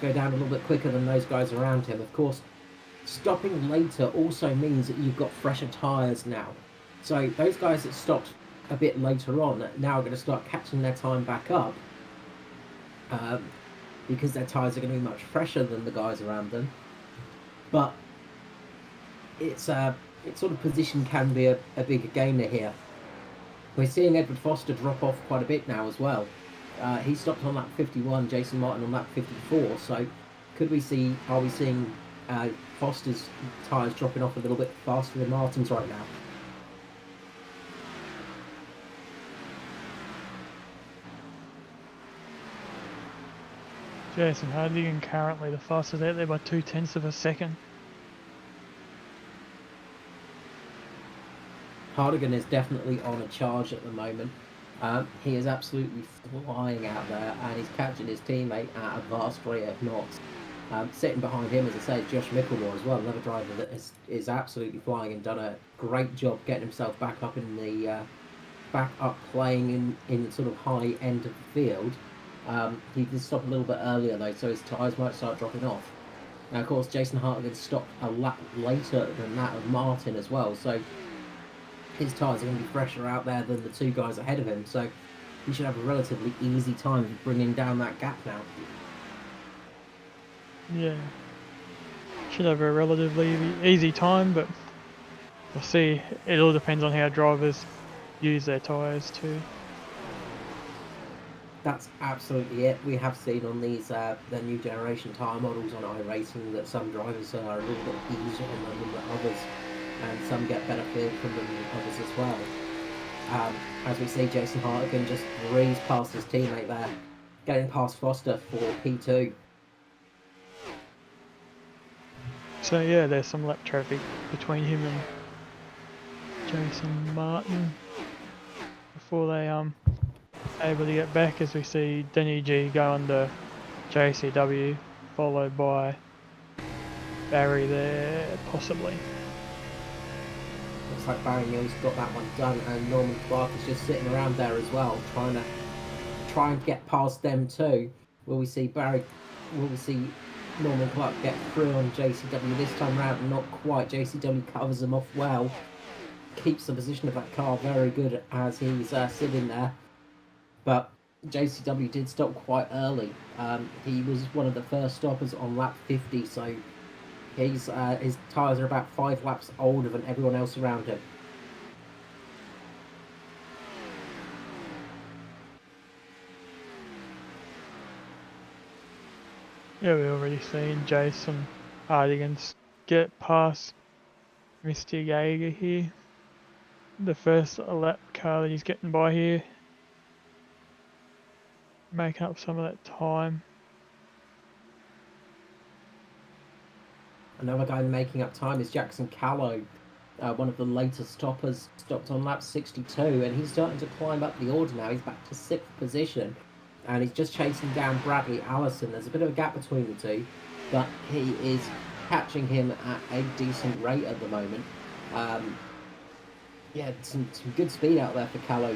go down a little bit quicker than those guys around him. Of course, stopping later also means that you've got fresher tyres now. So those guys that stopped a bit later on now are going to start catching their time back up because their tyres are going to be much fresher than the guys around them. But it's sort of position can be a bigger gainer here. We're seeing Edward Foster drop off quite a bit now as well. He stopped on lap 51, Jason Martin on lap 54. So are we seeing Foster's tyres dropping off a little bit faster than Martin's right now. Jason Hardigan currently the fastest out there by 0.2 of a second. Hardigan is definitely on a charge at the moment. He is absolutely flying out there, and he's catching his teammate at a vast rate of knots. Sitting behind him, as I say, is Josh Micklemore as well, another driver that is absolutely flying and done a great job getting himself back up in the playing in the sort of high end of the field. He did stop a little bit earlier though, so his tyres might start dropping off. Now, of course, Jason Hartigan stopped a lap later than that of Martin as well, so his tyres are going to be fresher out there than the two guys ahead of him, so he should have a relatively easy time bringing down that gap now. Yeah, should have a relatively easy time, but we'll see. It all depends on how drivers use their tyres too. That's absolutely it. We have seen on these the new generation tyre models on iRacing that some drivers are a little bit easier on them than others, and some get better feel from them than others as well. As we see, Jason Hartigan just breezed past his teammate there, getting past Foster for P2. So yeah, there's some lap traffic between him and Jason Martin before they able to get back, as we see Denny G go under JCW, followed by Barry there, possibly. Looks like Barry Mills got that one done, and Norman Clark is just sitting around there as well, trying to get past them too. Will we see Norman Clark get through on JCW this time round? Not quite. JCW covers him off well, keeps the position of that car very good as he's sitting there. But JCW did stop quite early. He was one of the first stoppers on lap 50, so his tyres are about 5 laps older than everyone else around him. Yeah, we've already seen Jason Hartigan get past Mr. Jaeger here. The first lap car that he's getting by here, making up some of that time. Another guy making up time is Jackson Callow, one of the later stoppers, stopped on lap 62, and he's starting to climb up the order now. He's back to 6th position, and he's just chasing down Bradley Allison. There's a bit of a gap between the two, but he is catching him at a decent rate at the moment. Yeah, some good speed out there for Callow.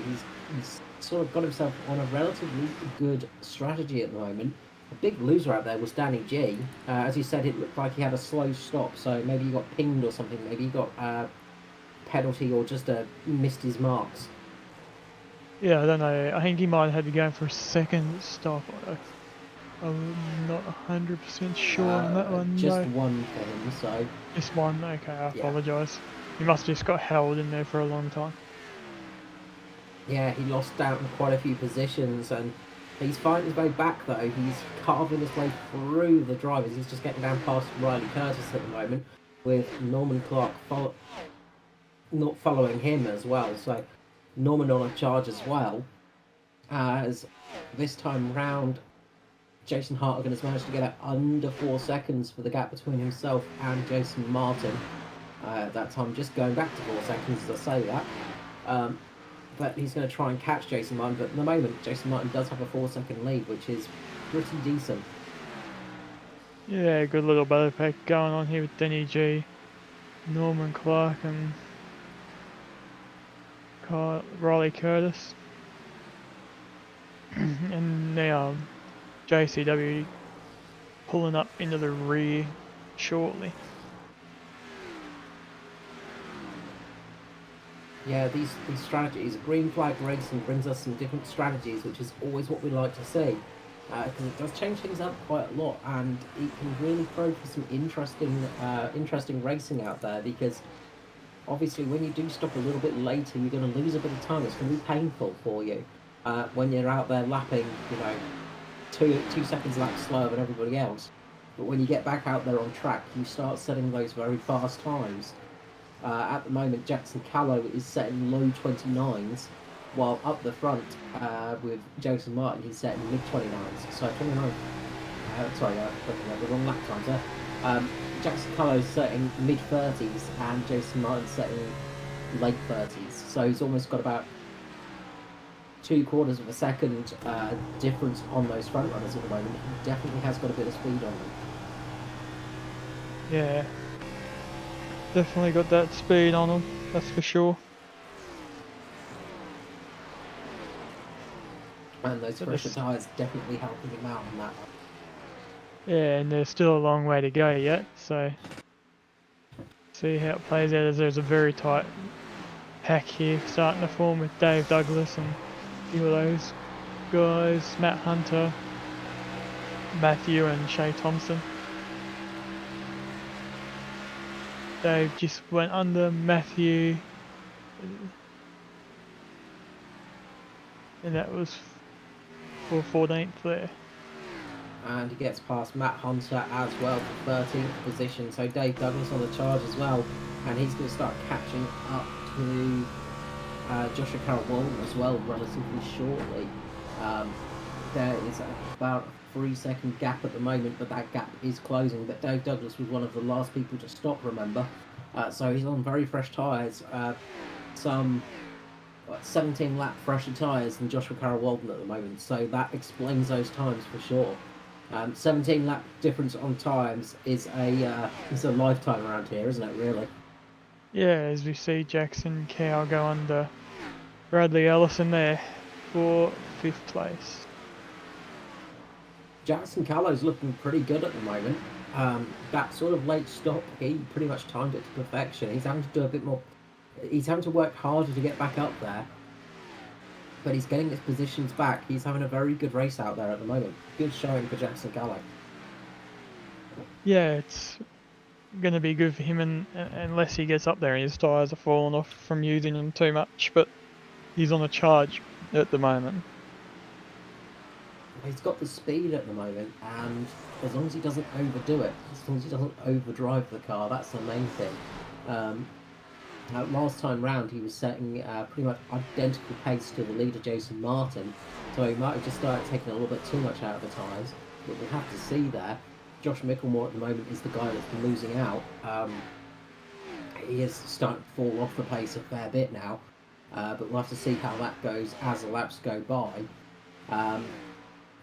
He's sort of got himself on a relatively good strategy at the moment. A big loser out there was Danny G. As you said, it looked like he had a slow stop, so maybe he got pinged or something. Maybe he got a penalty or just missed his marks. Yeah, I don't know. I think he might have had to go for a second stop. I'm not 100% sure on that one. Just one for him, so... Just one? Okay, I apologise. He must have just got held in there for a long time. Yeah, he lost out in quite a few positions, and he's fighting his way back though. He's carving his way through the drivers. He's just getting down past Riley Curtis at the moment, with Norman Clark not following him as well. So Norman on a charge as well, as this time round Jason Hartigan has managed to get it under 4 seconds for the gap between himself and Jason Martin. That time just going back to 4 seconds as I say that. But he's going to try and catch Jason Martin, but at the moment Jason Martin does have a 4-second lead, which is pretty decent. Yeah, good little battle pack going on here with Denny G, Norman Clark and Riley Curtis. And now JCW pulling up into the rear shortly. Yeah, these strategies, green flag racing brings us some different strategies, which is always what we like to see, because it does change things up quite a lot, and it can really throw for some interesting racing out there, because obviously when you do stop a little bit later, you're going to lose a bit of time. It's going to be painful for you when you're out there lapping, 2 seconds lap slower than everybody else. But when you get back out there on track, you start setting those very fast times. At the moment, Jackson Callow is setting low 29s, while up the front with Jason Martin, he's setting mid 29s. So 29. Looking at the wrong lap times there. Jackson Callow's setting mid 30s, and Jason Martin's setting late 30s. So he's almost got about 2/4 of a second difference on those front runners at the moment. He definitely has got a bit of speed on them. Yeah, definitely got that speed on him, that's for sure. And those fresher tyres definitely helping him out on that one. Yeah, and there's still a long way to go yet, so see how it plays out as there's a very tight pack here starting to form with Dave Douglas and a few of those guys, Matt Hunter, Matthew and Shay Thompson. Dave just went under Matthew, and that was for 14th there. And he gets past Matt Hunter as well for 13th position. So Dave Douglas on the charge as well, and he's going to start catching up to Joshua Carroll-Walton as well relatively shortly. There is about a 3-second gap at the moment, but that gap is closing. But Dave Douglas was one of the last people to stop, remember? So he's on very fresh tyres. Some 17 lap fresher tyres than Joshua Carroll-Walton at the moment. So that explains those times for sure. 17 lap difference on times is a lifetime around here, isn't it, really? Yeah, as we see Jackson Cow go under Bradley Ellison there for 5th place. Jackson Callow's looking pretty good at the moment. That sort of late stop, he pretty much timed it to perfection. He's having to do a bit more. He's having to work harder to get back up there. But he's getting his positions back. He's having a very good race out there at the moment. Good showing for Jackson Callow. Yeah, it's going to be good for him unless he gets up there and his tyres are falling off from using them too much. But he's on a charge at the moment. He's got the speed at the moment, and as long as he doesn't overdo it, as long as he doesn't overdrive the car, that's the main thing. Last time round, he was setting pretty much identical pace to the leader, Jason Martin, so he might have just started taking a little bit too much out of the tyres, but we'll have to see there. Josh Micklemore at the moment is the guy that's been losing out. He is starting to fall off the pace a fair bit now, but we'll have to see how that goes as the laps go by.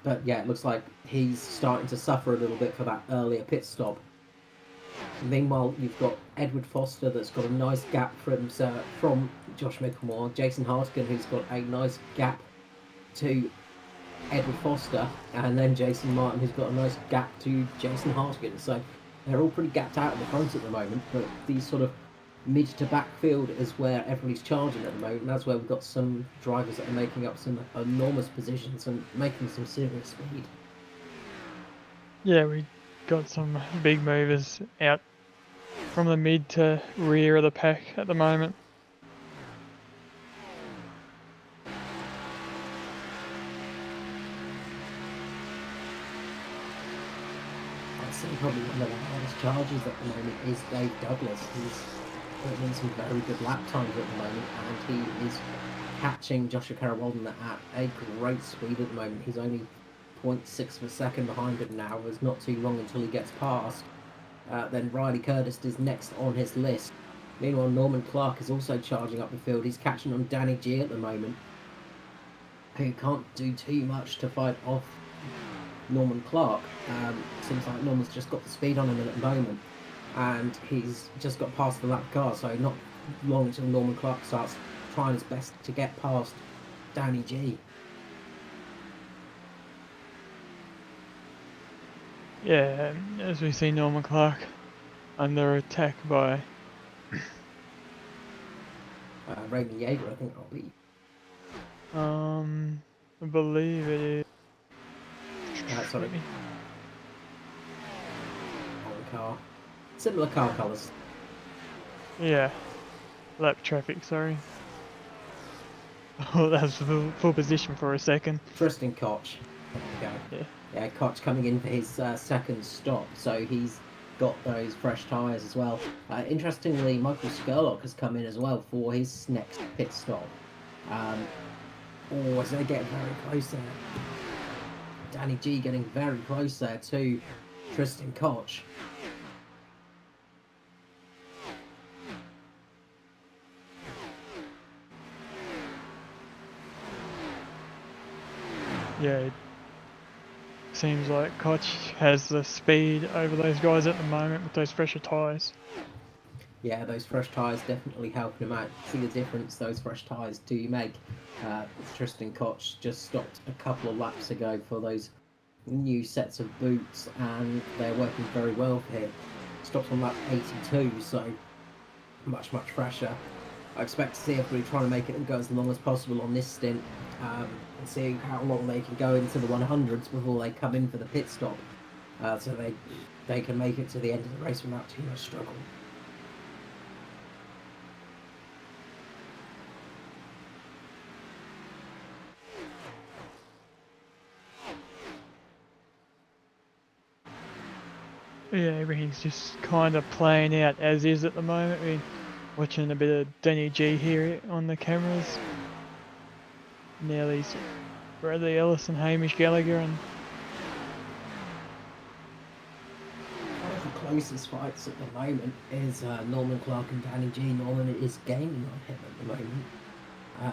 But yeah, it looks like he's starting to suffer a little bit for that earlier pit stop. Meanwhile, you've got Edward Foster that's got a nice gap from Josh Micklemore, Jason Hartigan who's got a nice gap to Edward Foster, and then Jason Martin who's got a nice gap to Jason Hartigan. So they're all pretty gapped out at the front at the moment, but these sort of mid to backfield is where everybody's charging at the moment, and that's where we've got some drivers that are making up some enormous positions and making some serious speed. Yeah, we got some big movers out from the mid to rear of the pack at the moment. I'd say probably one of the highest charges at the moment is Dave Douglas. He's putting in some very good lap times at the moment, and he is catching Joshua Carroll-Walton at a great speed at the moment. He's only 0.6 of a second behind him now. It's not too long until he gets past. Then Riley Curtis is next on his list. Meanwhile, Norman Clark is also charging up the field. He's catching on Danny G at the moment, who can't do too much to fight off Norman Clark. Seems like Norman's just got the speed on him at the moment, and he's just got past the lap car, so not long until Norman Clark starts trying his best to get past Danny G. Yeah, as we see Norman Clark under attack by Raymond Yeager, I think that'll be. I believe it is. Sorry. Car. Similar car colours. Yeah, lap traffic, sorry. Oh, that was full position for a second. Tristan Koch. There we go. Yeah. Yeah, Koch coming in for his second stop, so he's got those fresh tyres as well. Interestingly, Michael Skurlock has come in as well for his next pit stop. As they get very close there. Danny G getting very close there to Tristan Koch. Yeah, it seems like Koch has the speed over those guys at the moment with those fresher tyres. Yeah, those fresh tyres definitely helping him out. See the difference those fresh tyres do make. Tristan Koch just stopped a couple of laps ago for those new sets of boots, and they're working very well for him. Stopped on lap 82, so much fresher. I expect to see everybody trying to make it and go as long as possible on this stint, and see how long they can go into the 100s before they come in for the pit stop, so they can make it to the end of the race without too much struggle. Yeah, everything's just kind of playing out as is at the moment. We're watching a bit of Danny G here on the cameras. Nelly's Bradley Ellis and Hamish Gallagher, and One of the closest fights at the moment is Norman Clark and Danny G. Norman is gaining on him at the moment.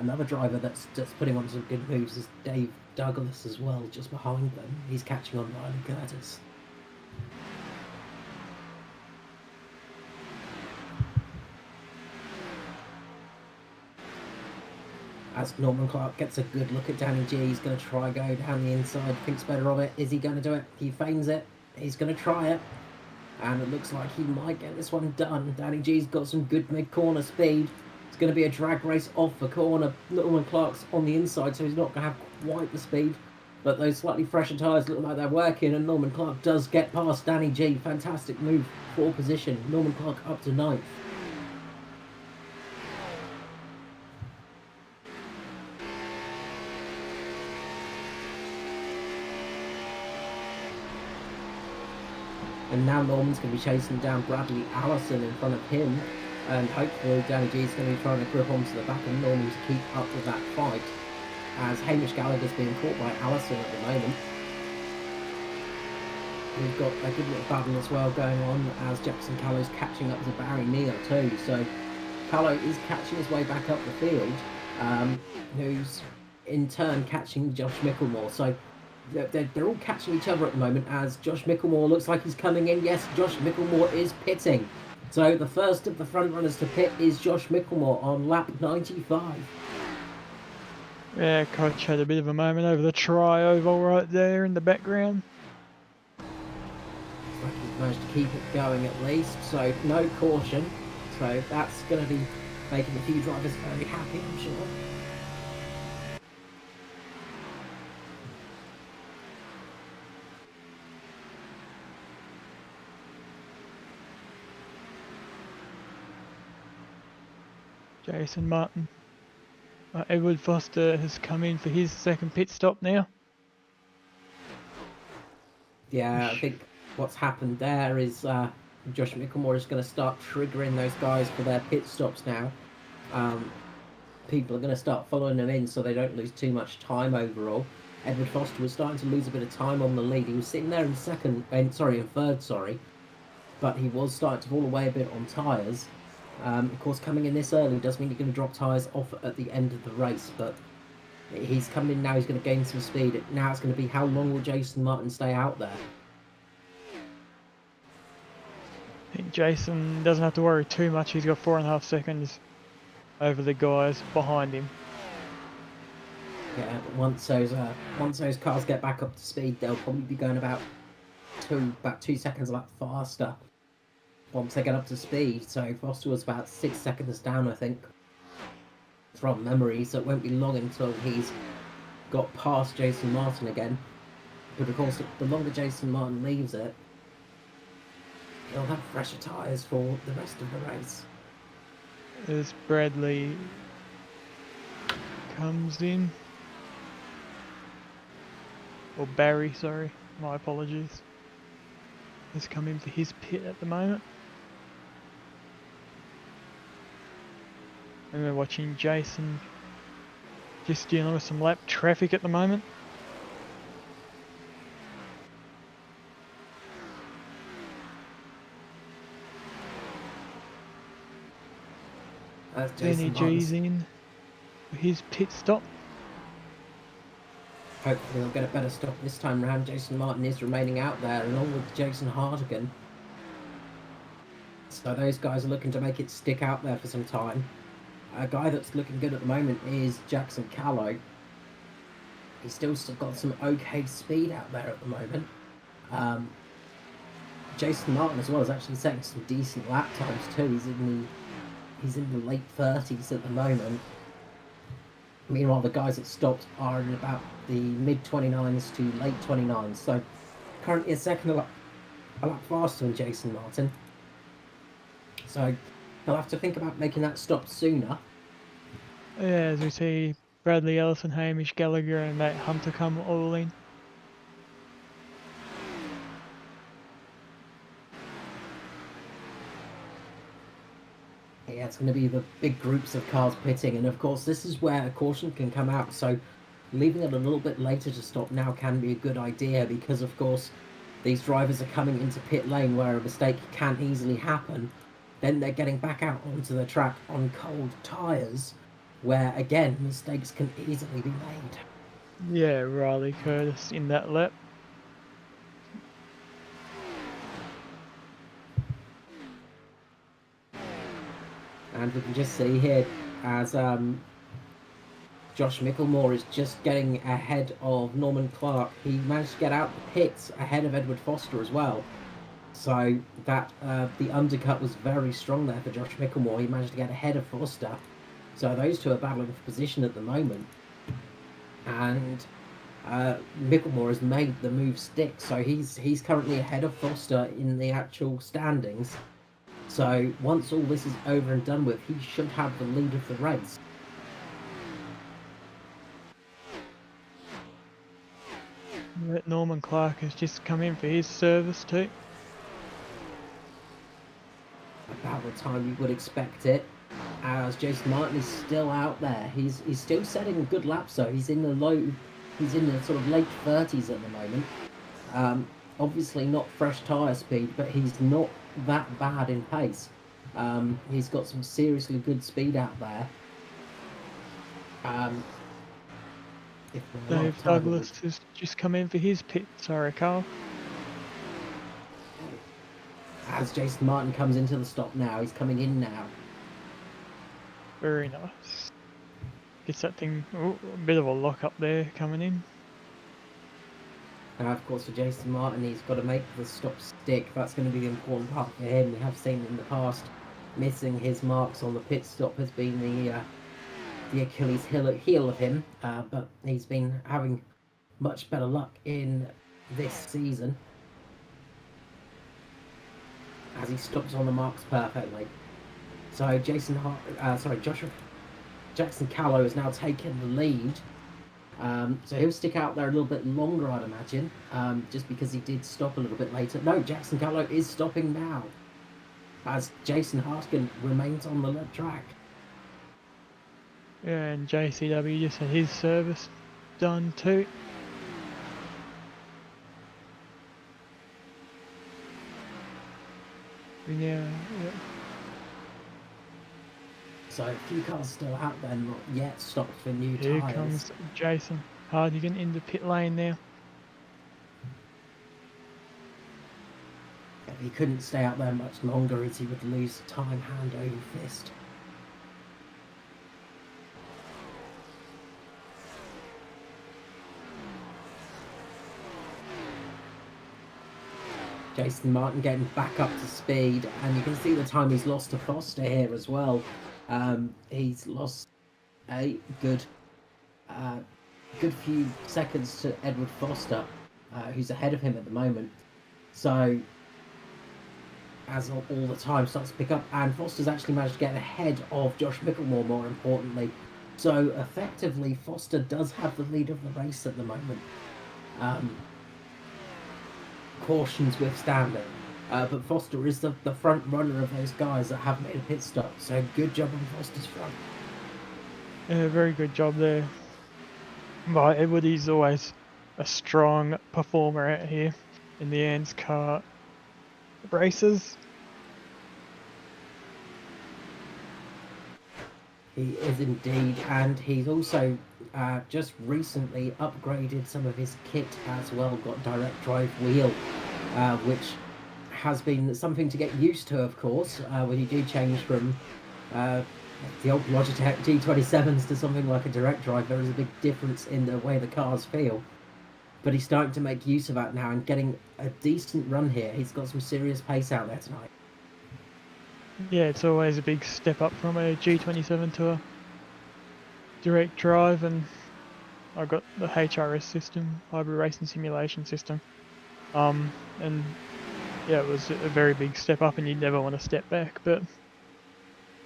Another driver that's putting on some good moves is Dave Douglas as well, just behind them. He's catching on Riley Curtis. As Norman Clark gets a good look at Danny G, he's going to try go down the inside, thinks better of it. Is he going to do it? He feigns it. He's going to try it. And it looks like he might get this one done. Danny G's got some good mid-corner speed. It's going to be a drag race off the corner. Norman Clark's on the inside, so he's not going to have quite the speed. But those slightly fresher tyres look like they're working, and Norman Clark does get past Danny G. Fantastic move for position. Norman Clark up to 9th. And now Norman's going to be chasing down Bradley Allison in front of him. And hopefully Danny G's going to be trying to grip onto the back of Norman to keep up with that fight. As Hamish Gallagher's being caught by Allison at the moment. We've got a good little battle as well going on as Jackson Callow's catching up to Barry Neal too. So Callow is catching his way back up the field, who's in turn catching Josh Micklemore. So they're all catching each other at the moment as Josh Micklemore looks like he's coming in. Yes, Josh Micklemore is pitting. So the first of the front runners to pit is Josh Micklemore on lap 95. yeah, Koch had a bit of a moment over the tri-oval right there in the background. Looks like he's managed to keep it going at least, so no caution. So that's going to be making a few drivers very happy, I'm sure. Jason Martin. Edward Foster has come in for his second pit stop now. Yeah, I think what's happened there is Josh Micklemore is going to start triggering those guys for their pit stops now. People are going to start following them in so they don't lose too much time overall. Edward Foster was starting to lose a bit of time on the lead. He was sitting there in third, but he was starting to fall away a bit on tyres. Of course, coming in this early does mean you're going to drop tyres off at the end of the race, but he's coming in now, he's going to gain some speed. Now it's going to be how long will Jason Martin stay out there? I think Jason doesn't have to worry too much. He's got 4.5 seconds over the guys behind him. Yeah, but once those cars get back up to speed, they'll probably be going about 2 seconds a lap faster once they get up to speed. So Foster was about 6 seconds down, I think, from memory, so it won't be long until he's got past Jason Martin again. But of course, the longer Jason Martin leaves it, he'll have fresher tyres for the rest of the race. As Bradley comes in. or Barry, sorry, my apologies, has come in for his pit at the moment. And we're watching Jason just dealing with some lap traffic at the moment. Jason G's Martin's, in for his pit stop. hopefully he'll get a better stop this time round. Jason Martin is remaining out there along with Jason Hardigan. So those guys are looking to make it stick out there for some time. A guy that's looking good at the moment is Jackson Callow. He's still got some okay speed out there at the moment. Jason Martin as well is actually setting some decent lap times too. He's in the late 30s at the moment. Meanwhile, the guys that stopped are in about the mid 29s to late 29s. So currently a second a lap faster than Jason Martin. So he'll have to think about making that stop sooner. Yeah, as we see Bradley Ellison, Hamish Gallagher and Matt Hunter come all in. Yeah, it's going to be the big groups of cars pitting, and of course this is where a caution can come out, so leaving it a little bit later to stop now can be a good idea, because of course these drivers are coming into pit lane where a mistake can easily happen. Then they're getting back out onto the track on cold tyres, where again mistakes can easily be made. Yeah, Riley Curtis in that lap. And we can just see here as Josh Micklemore is just getting ahead of Norman Clark. He managed to get out the pits ahead of Edward Foster as well. So that the undercut was very strong there for Josh Micklemore. He managed to get ahead of Foster. So those two are battling for position at the moment. And Micklemore has made the move stick. So he's currently ahead of Foster in the actual standings. So once all this is over and done with, he should have the lead of the race. Norman Clark has just come in for his service too. About the time you would expect it, as Jason Martin is still out there. He's still setting a good lap, so he's in the sort of late 30s at the moment. Obviously not fresh tyre speed, but he's not that bad in pace. He's got some seriously good speed out there. Dave Douglas has just come in for his pit. Sorry, Carl. As Jason Martin comes into the stop now, he's coming in now. Very nice. Gets that thing, ooh, a bit of a lock up there coming in. Now, of course, for Jason Martin, he's got to make the stop stick. That's going to be the important part for him. We have seen in the past, missing his marks on the pit stop has been the Achilles heel of him. But he's been having much better luck in this season, as he stops on the marks perfectly. So Jackson Callow has now taken the lead. So he'll stick out there a little bit longer, I'd imagine, just because he did stop a little bit later. No, Jackson Callow is stopping now, as Jason Hartigan remains on the lead track. Yeah, and JCW just had his service done too. Yeah. So a few cars still out there, not yet stopped for new Here tyres. comes Jason Hardigan into pit lane now. If he couldn't stay out there much longer, as he would lose time hand over fist. Jason Martin getting back up to speed, and you can see the time he's lost to Foster here as well. He's lost a good few seconds to Edward Foster, who's ahead of him at the moment. So as all the time starts to pick up, and Foster's actually managed to get ahead of Josh Micklemore, more importantly. So effectively, Foster does have the lead of the race at the moment. um, cautions withstanding. But Foster is the front runner of those guys that have made a pit stop. So good job on Foster's front. Yeah, very good job there. But Abruzzi's always a strong performer out here in the ANZCAR races. He is indeed, and he's also just recently upgraded some of his kit as well. Got direct drive wheel, which has been something to get used to, of course, when you do change from the old Logitech G27s to something like a direct drive. There is a big difference in the way the cars feel. But he's starting to make use of that now and getting a decent run here. He's got some serious pace out there tonight. Yeah, it's always a big step up from a G27 to a direct drive, and I got the HRS system, hybrid racing simulation system. And yeah, it was a very big step up, and you'd never want to step back, but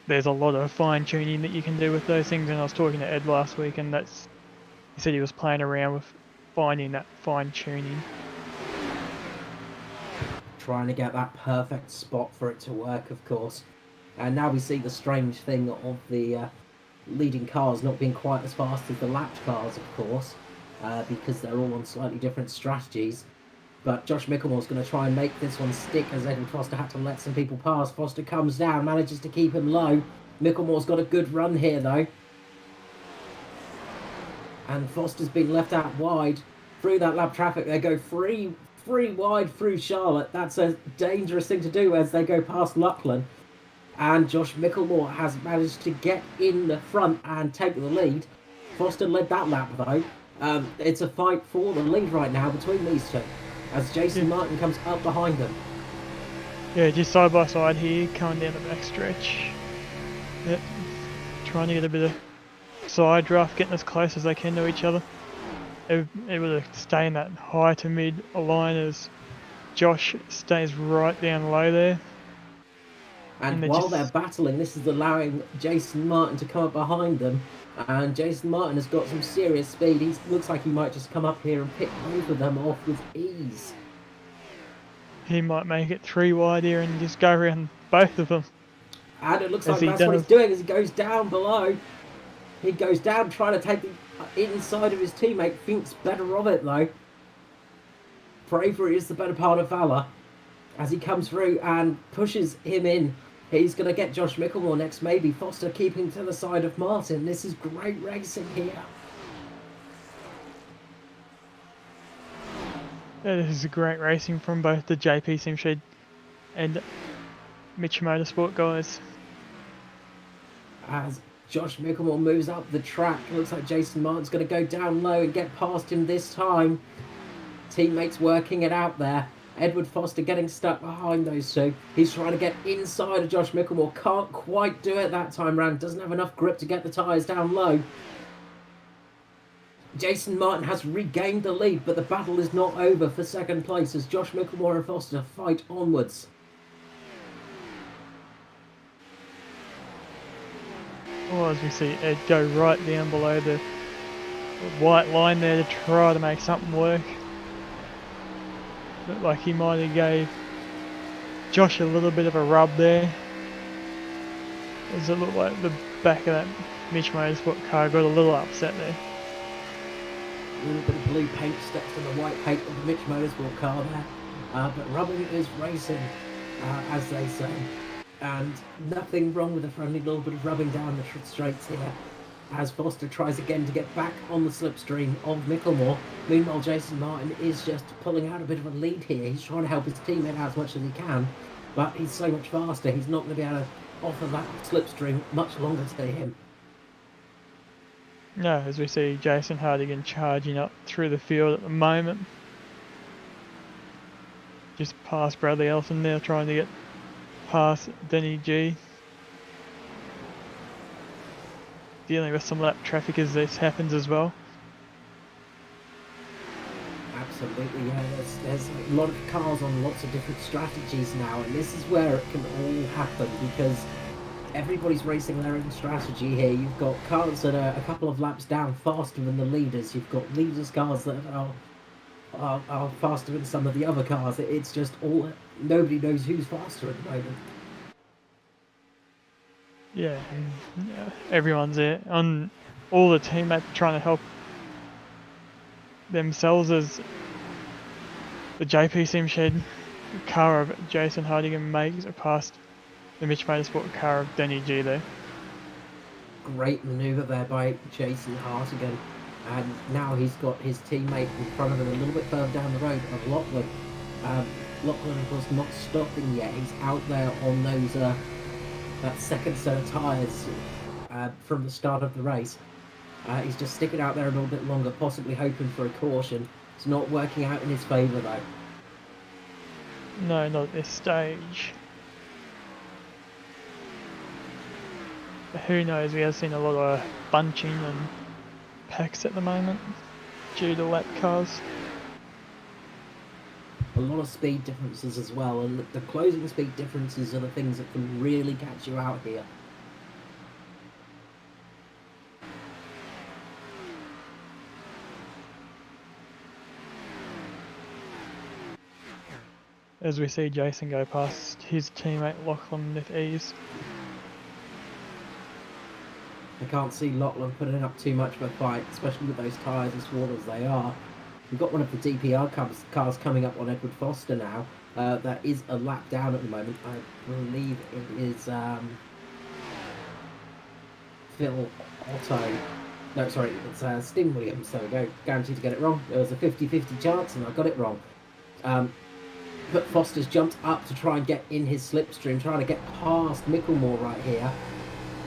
there's a lot of fine tuning that you can do with those things. And I was talking to Ed last week, and he said he was playing around with finding that fine tuning. Trying to get that perfect spot for it to work, of course. And now we see the strange thing of the leading cars not being quite as fast as the lapped cars, of course, because they're all on slightly different strategies. But Josh Micklemore's going to try and make this one stick, as Edward Foster had to let some people pass. Foster comes down, manages to keep him low. Micklemore's got a good run here, though. And Foster's been left out wide through that lap traffic. They go three wide through Charlotte. That's a dangerous thing to do as they go past Luckland. And Josh Micklemore has managed to get in the front and take the lead. Foster led that lap, though. It's a fight for the lead right now between these two, as Jason Martin comes up behind them. Yeah, just side by side here, coming down the back stretch. Yep, trying to get a bit of side draft, getting as close as they can to each other. Able to stay in that high to mid line as Josh stays right down low there. And while they're battling, this is allowing Jason Martin to come up behind them. And Jason Martin has got some serious speed. He looks like he might just come up here and pick both of them off with ease. He might make it 3 wide here and just go around both of them. And it looks like that's what he's doing as he goes down below. He goes down trying to take the inside of his teammate. Thinks better of it, though. Bravery is the better part of valour. As he comes through and pushes him in. He's going to get Josh Micklemore next, maybe. Foster keeping to the side of Martin. This is great racing here. Yeah, this is a great racing from both the JP Simshed and Mitch Motorsport guys. As Josh Micklemore moves up the track, it looks like Jason Martin's going to go down low and get past him this time. Teammates working it out there. Edward Foster getting stuck behind those two. He's trying to get inside of Josh Micklemore. Can't quite do it that time round. Doesn't have enough grip to get the tyres down low. Jason Martin has regained the lead, but the battle is not over for second place as Josh Micklemore and Foster fight onwards. Oh, as we see Ed go right down below the white line there to try to make something work. Looked like he might have gave Josh a little bit of a rub there. Does it look like the back of that Mitch Motorsport car got a little upset there? A little bit of blue paint steps to the white paint of the Mitch Motorsport car there. But rubbing is racing, as they say. And nothing wrong with a friendly little bit of rubbing down the straights here. As Foster tries again to get back on the slipstream of Micklemore. Meanwhile, Jason Martin is just pulling out a bit of a lead here. He's trying to help his teammate out as much as he can, but he's so much faster, he's not going to be able to offer that slipstream much longer to him. No, as we see Jason Hardigan charging up through the field at the moment. Just past Bradley Ellison now, trying to get past Denny G. Dealing with some lap traffic as this happens as well. Absolutely, yeah. There's a lot of cars on lots of different strategies now, and this is where it can all happen because everybody's racing their own strategy here. You've got cars that are a couple of laps down faster than the leaders. You've got leaders' cars that are are faster than some of the other cars. It's just nobody knows who's faster at the moment. Yeah, everyone's there. On all the teammates trying to help themselves as the JP Sim Shed car of Jason Hardigan makes it past the Mitch Motorsport car of Danny G there. Great manoeuvre there by Jason Hartigan. And now he's got his teammate in front of him a little bit further down the road of Lachlan. Lachlan, of course, not stopping yet. He's out there on those that second set of tyres from the start of the race. He's just sticking out there a little bit longer, possibly hoping for a caution. It's not working out in his favour, though. No, not at this stage. But who knows, we have seen a lot of bunching and packs at the moment due to lap cars. A lot of speed differences as well, and the closing speed differences are the things that can really catch you out here. As we see Jason go past his teammate Lachlan with ease. I can't see Lachlan putting up too much of a fight, especially with those tyres as worn as they are. We've got one of the DPR cars coming up on Edward Foster now. That is a lap down at the moment. I believe it is Phil Otto. No, sorry, it's Sting Williams. There we go. Guaranteed to get it wrong. There was a 50-50 chance and I got it wrong. But Foster's jumped up to try and get in his slipstream, trying to get past Micklemore right here.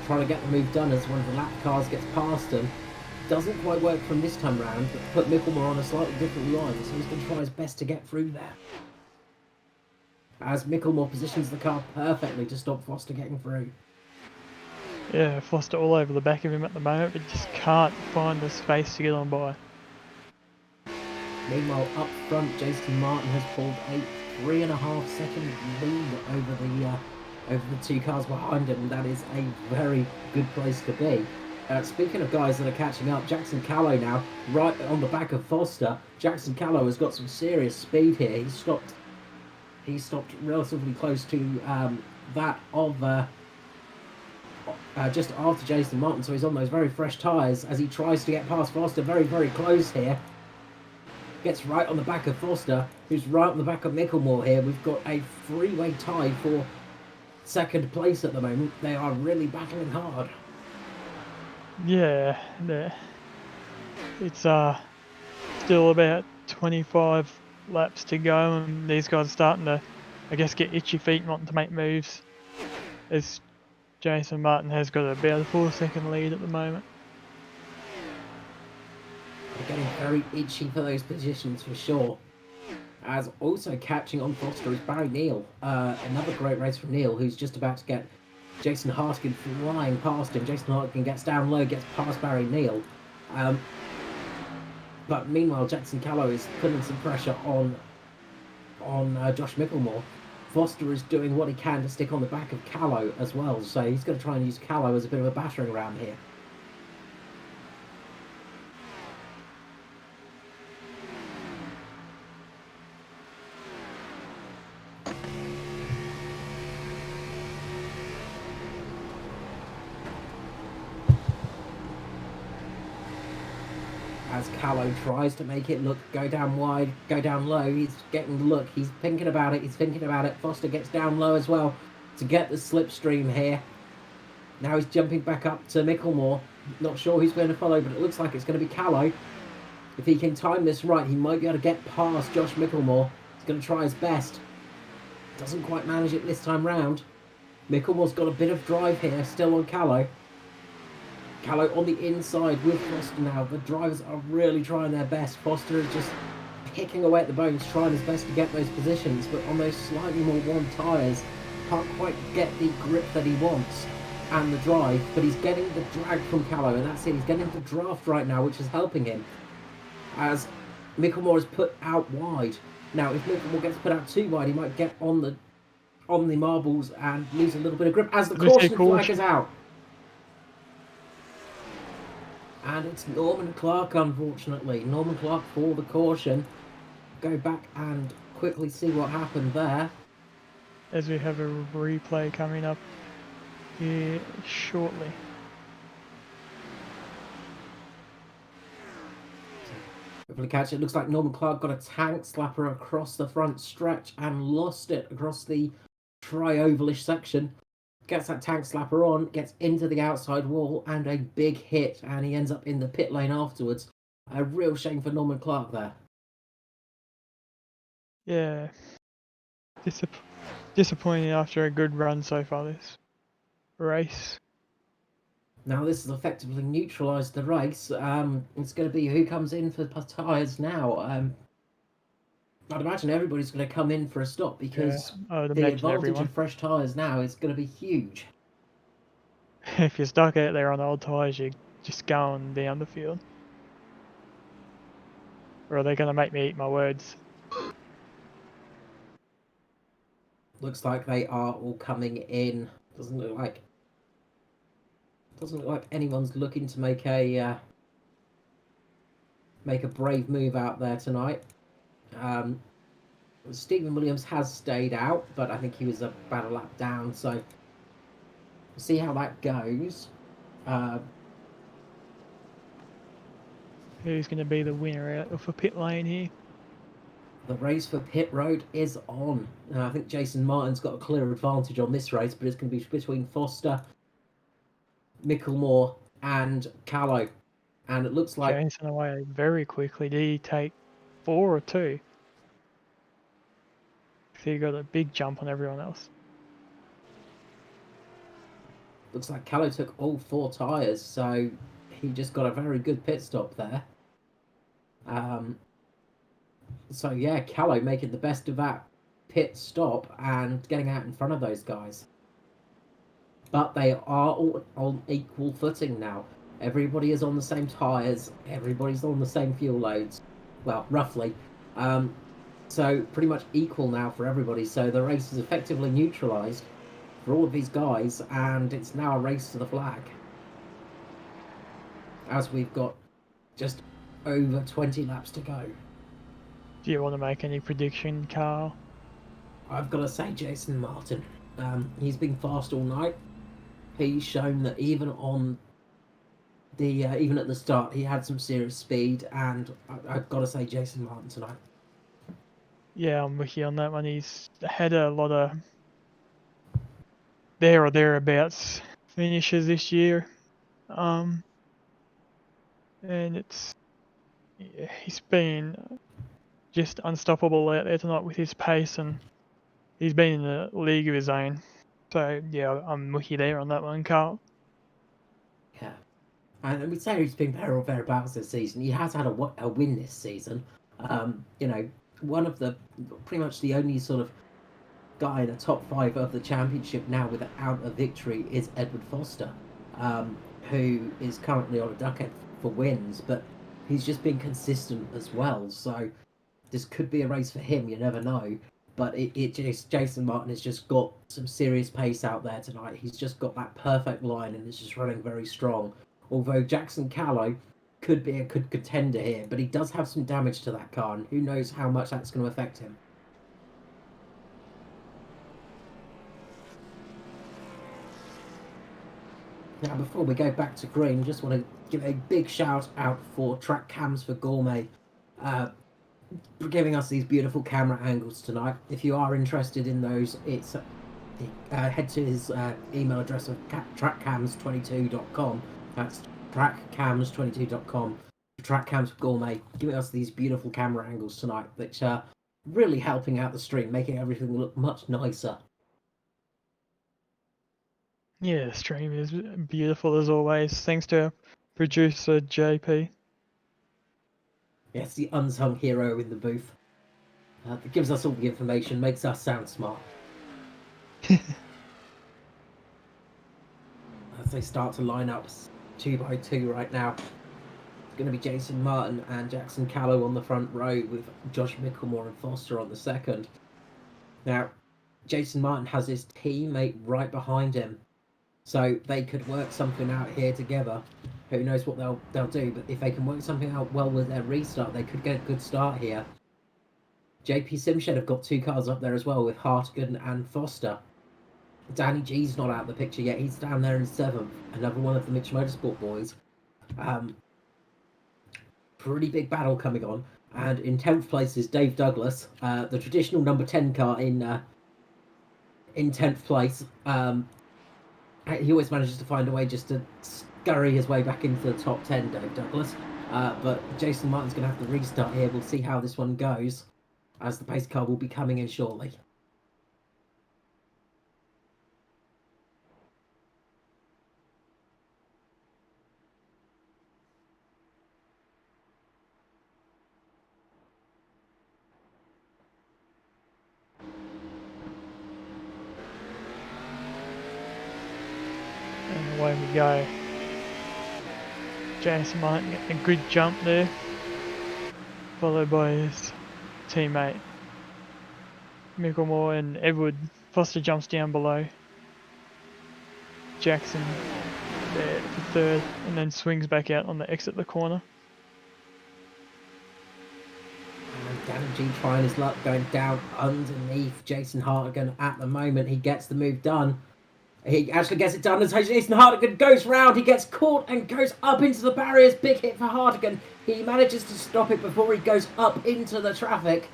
Trying to get the move done as one of the lap cars gets past him. Doesn't quite work from this time round, but put Micklemore on a slightly different line, so he's going to try his best to get through there. As Micklemore positions the car perfectly to stop Foster getting through. Yeah, Foster all over the back of him at the moment, but just can't find the space to get on by. Meanwhile, up front, Jason Martin has pulled a 3.5 second lead over the two cars behind him, and that is a very good place to be. Speaking of guys that are catching up, Jackson Callow now right on the back of Foster. Jackson Callow has got some serious speed here. He stopped relatively close to that of just after Jason Martin, so he's on those very fresh tyres as he tries to get past Foster. Very, very close here. Gets right on the back of Foster, who's right on the back of Micklemore here. We've got a three-way tie for second place at the moment. They are really battling hard. Yeah, it's still about 25 laps to go, and these guys are starting to, I guess, get itchy feet wanting to make moves. As Jason Martin has got about a 4-second lead at the moment. They're getting very itchy for those positions for sure. As also catching on Foster is Barry Neal. Another great race from Neal, who's just about to get Jason Hartigan flying past him. Jason Hartigan gets down low, gets past Barry Neal. But meanwhile, Jackson Callow is putting some pressure on Josh Micklemore. Foster is doing what he can to stick on the back of Callow as well, so he's going to try and use Callow as a bit of a battering ram here. As Callow tries to make it look, go down wide, go down low, he's getting the look, he's thinking about it, Foster gets down low as well to get the slipstream here. Now he's jumping back up to Micklemore, not sure who's going to follow, but it looks like it's going to be Callow. If he can time this right, he might be able to get past Josh Micklemore. He's going to try his best. Doesn't quite manage it this time round. Micklemore's got a bit of drive here, still on Callow. Callow on the inside with Foster now. The drivers are really trying their best. Foster is just picking away at the bones, trying his best to get those positions, but on those slightly more worn tyres, can't quite get the grip that he wants and the drive, but he's getting the drag from Callow, and that's it. He's getting the draft right now, which is helping him. As Micklemore is put out wide. Now, if Micklemore gets put out too wide, he might get on the marbles and lose a little bit of grip as the caution flag is out. And it's Norman Clark, unfortunately. Norman Clark for the caution. go back and quickly see what happened there. As we have a replay coming up here shortly. Hopefully catch it. Looks like Norman Clark got a tank slapper across the front stretch and lost it across the tri-ovalish section. Gets that tank slapper on, gets into the outside wall, and a big hit, and he ends up in the pit lane afterwards. A real shame for Norman Clark there. Yeah. Disappointing after a good run so far this race. Now this has effectively neutralised the race. It's going to be who comes in for tyres now. I'd imagine everybody's going to come in for a stop because I would the imagine advantage everyone. of fresh tyres now is going to be huge. If you're stuck out there on old tyres, you're just going down the field. Or are they going to make me eat my words? Looks like they are all coming in. Doesn't look like anyone's looking to make a brave move out there tonight. Stephen Williams has stayed out, but I think he was about a lap down, so we'll see how that goes. Who's going to be the winner out of a pit lane here? The race for pit road is on. I think Jason Martin's got a clear advantage on this race, but it's going to be between Foster, Micklemore, and Callow. And it looks like Jason away very quickly. Did he take 4 or 2? So he got a big jump on everyone else. looks like Callow took all 4 tyres, so he just got a very good pit stop there. So yeah, Callow making the best of that pit stop and getting out in front of those guys. But they are all on equal footing now. Everybody is on the same tyres. Everybody's on the same fuel loads. Well, roughly. So pretty much equal now for everybody. So the race is effectively neutralised for all of these guys, and it's now a race to the flag. As we've got just over 20 laps to go. Do you want to make any prediction, Carl? I've got to say Jason Martin. He's been fast all night. He's shown that even on the even at the start, he had some serious speed, and I've got to say Jason Martin tonight. Yeah, I'm with you on that one. He's had a lot of there or thereabouts finishes this year. And he's been just unstoppable out there tonight with his pace, and he's been in a league of his own. So yeah, I'm with you there on that one, Carl. Yeah. And we'd say he's been there or thereabouts this season. He has had a win this season. One of the pretty much the only sort of guy in the top 5 of the championship now without a victory is Edward Foster, who is currently on a duckhead for wins, but he's just been consistent as well. So this could be a race for him. You never know. But Jason Martin has just got some serious pace out there tonight. He's just got that perfect line and is just running very strong. Although Jackson Callow could be a good contender here, but he does have some damage to that car, and who knows how much that's going to affect him. Now, before we go back to green, just want to give a big shout out for Track Cams for Gourmet, for giving us these beautiful camera angles tonight. If you are interested in those, it's head to his email address of trackcams22.com. That's trackcams22.com. Track Cams for Gourmet, giving us these beautiful camera angles tonight, which are really helping out the stream, making everything look much nicer. Yeah, the stream is beautiful as always. Thanks to producer JP. Yes, the unsung hero in the booth. That gives us all the information, makes us sound smart. As they start to line up 2 by 2 right now, it's going to be Jason Martin and Jackson Callow on the front row with Josh Micklemore and Foster on the second. Now, Jason Martin has his teammate right behind him, so they could work something out here together. Who knows what they'll do, but if they can work something out well with their restart, they could get a good start here. JP Simshed have got 2 cars up there as well with Hartigan and Foster. Danny G's not out of the picture yet. He's down there in 7th. Another one of the Mitch Motorsport boys. Pretty big battle coming on. And in 10th place is Dave Douglas, the traditional number 10 car in 10th place. He always manages to find a way just to scurry his way back into the top 10, Dave Douglas. But Jason Martin's going to have to restart here. We'll see how this one goes, as the pace car will be coming in shortly. And away we go. Jason Martin getting a good jump there, followed by his teammate Micklemore and Edward. Foster jumps down below. Jackson there for 3rd, and then swings back out on the exit of the corner. And Danny G trying his luck, going down underneath Jason Hartigan at the moment. He gets the move done. He actually gets it done as Jason Hartigan goes round. He gets caught and goes up into the barriers. Big hit for Hartigan. He manages to stop it before he goes up into the traffic.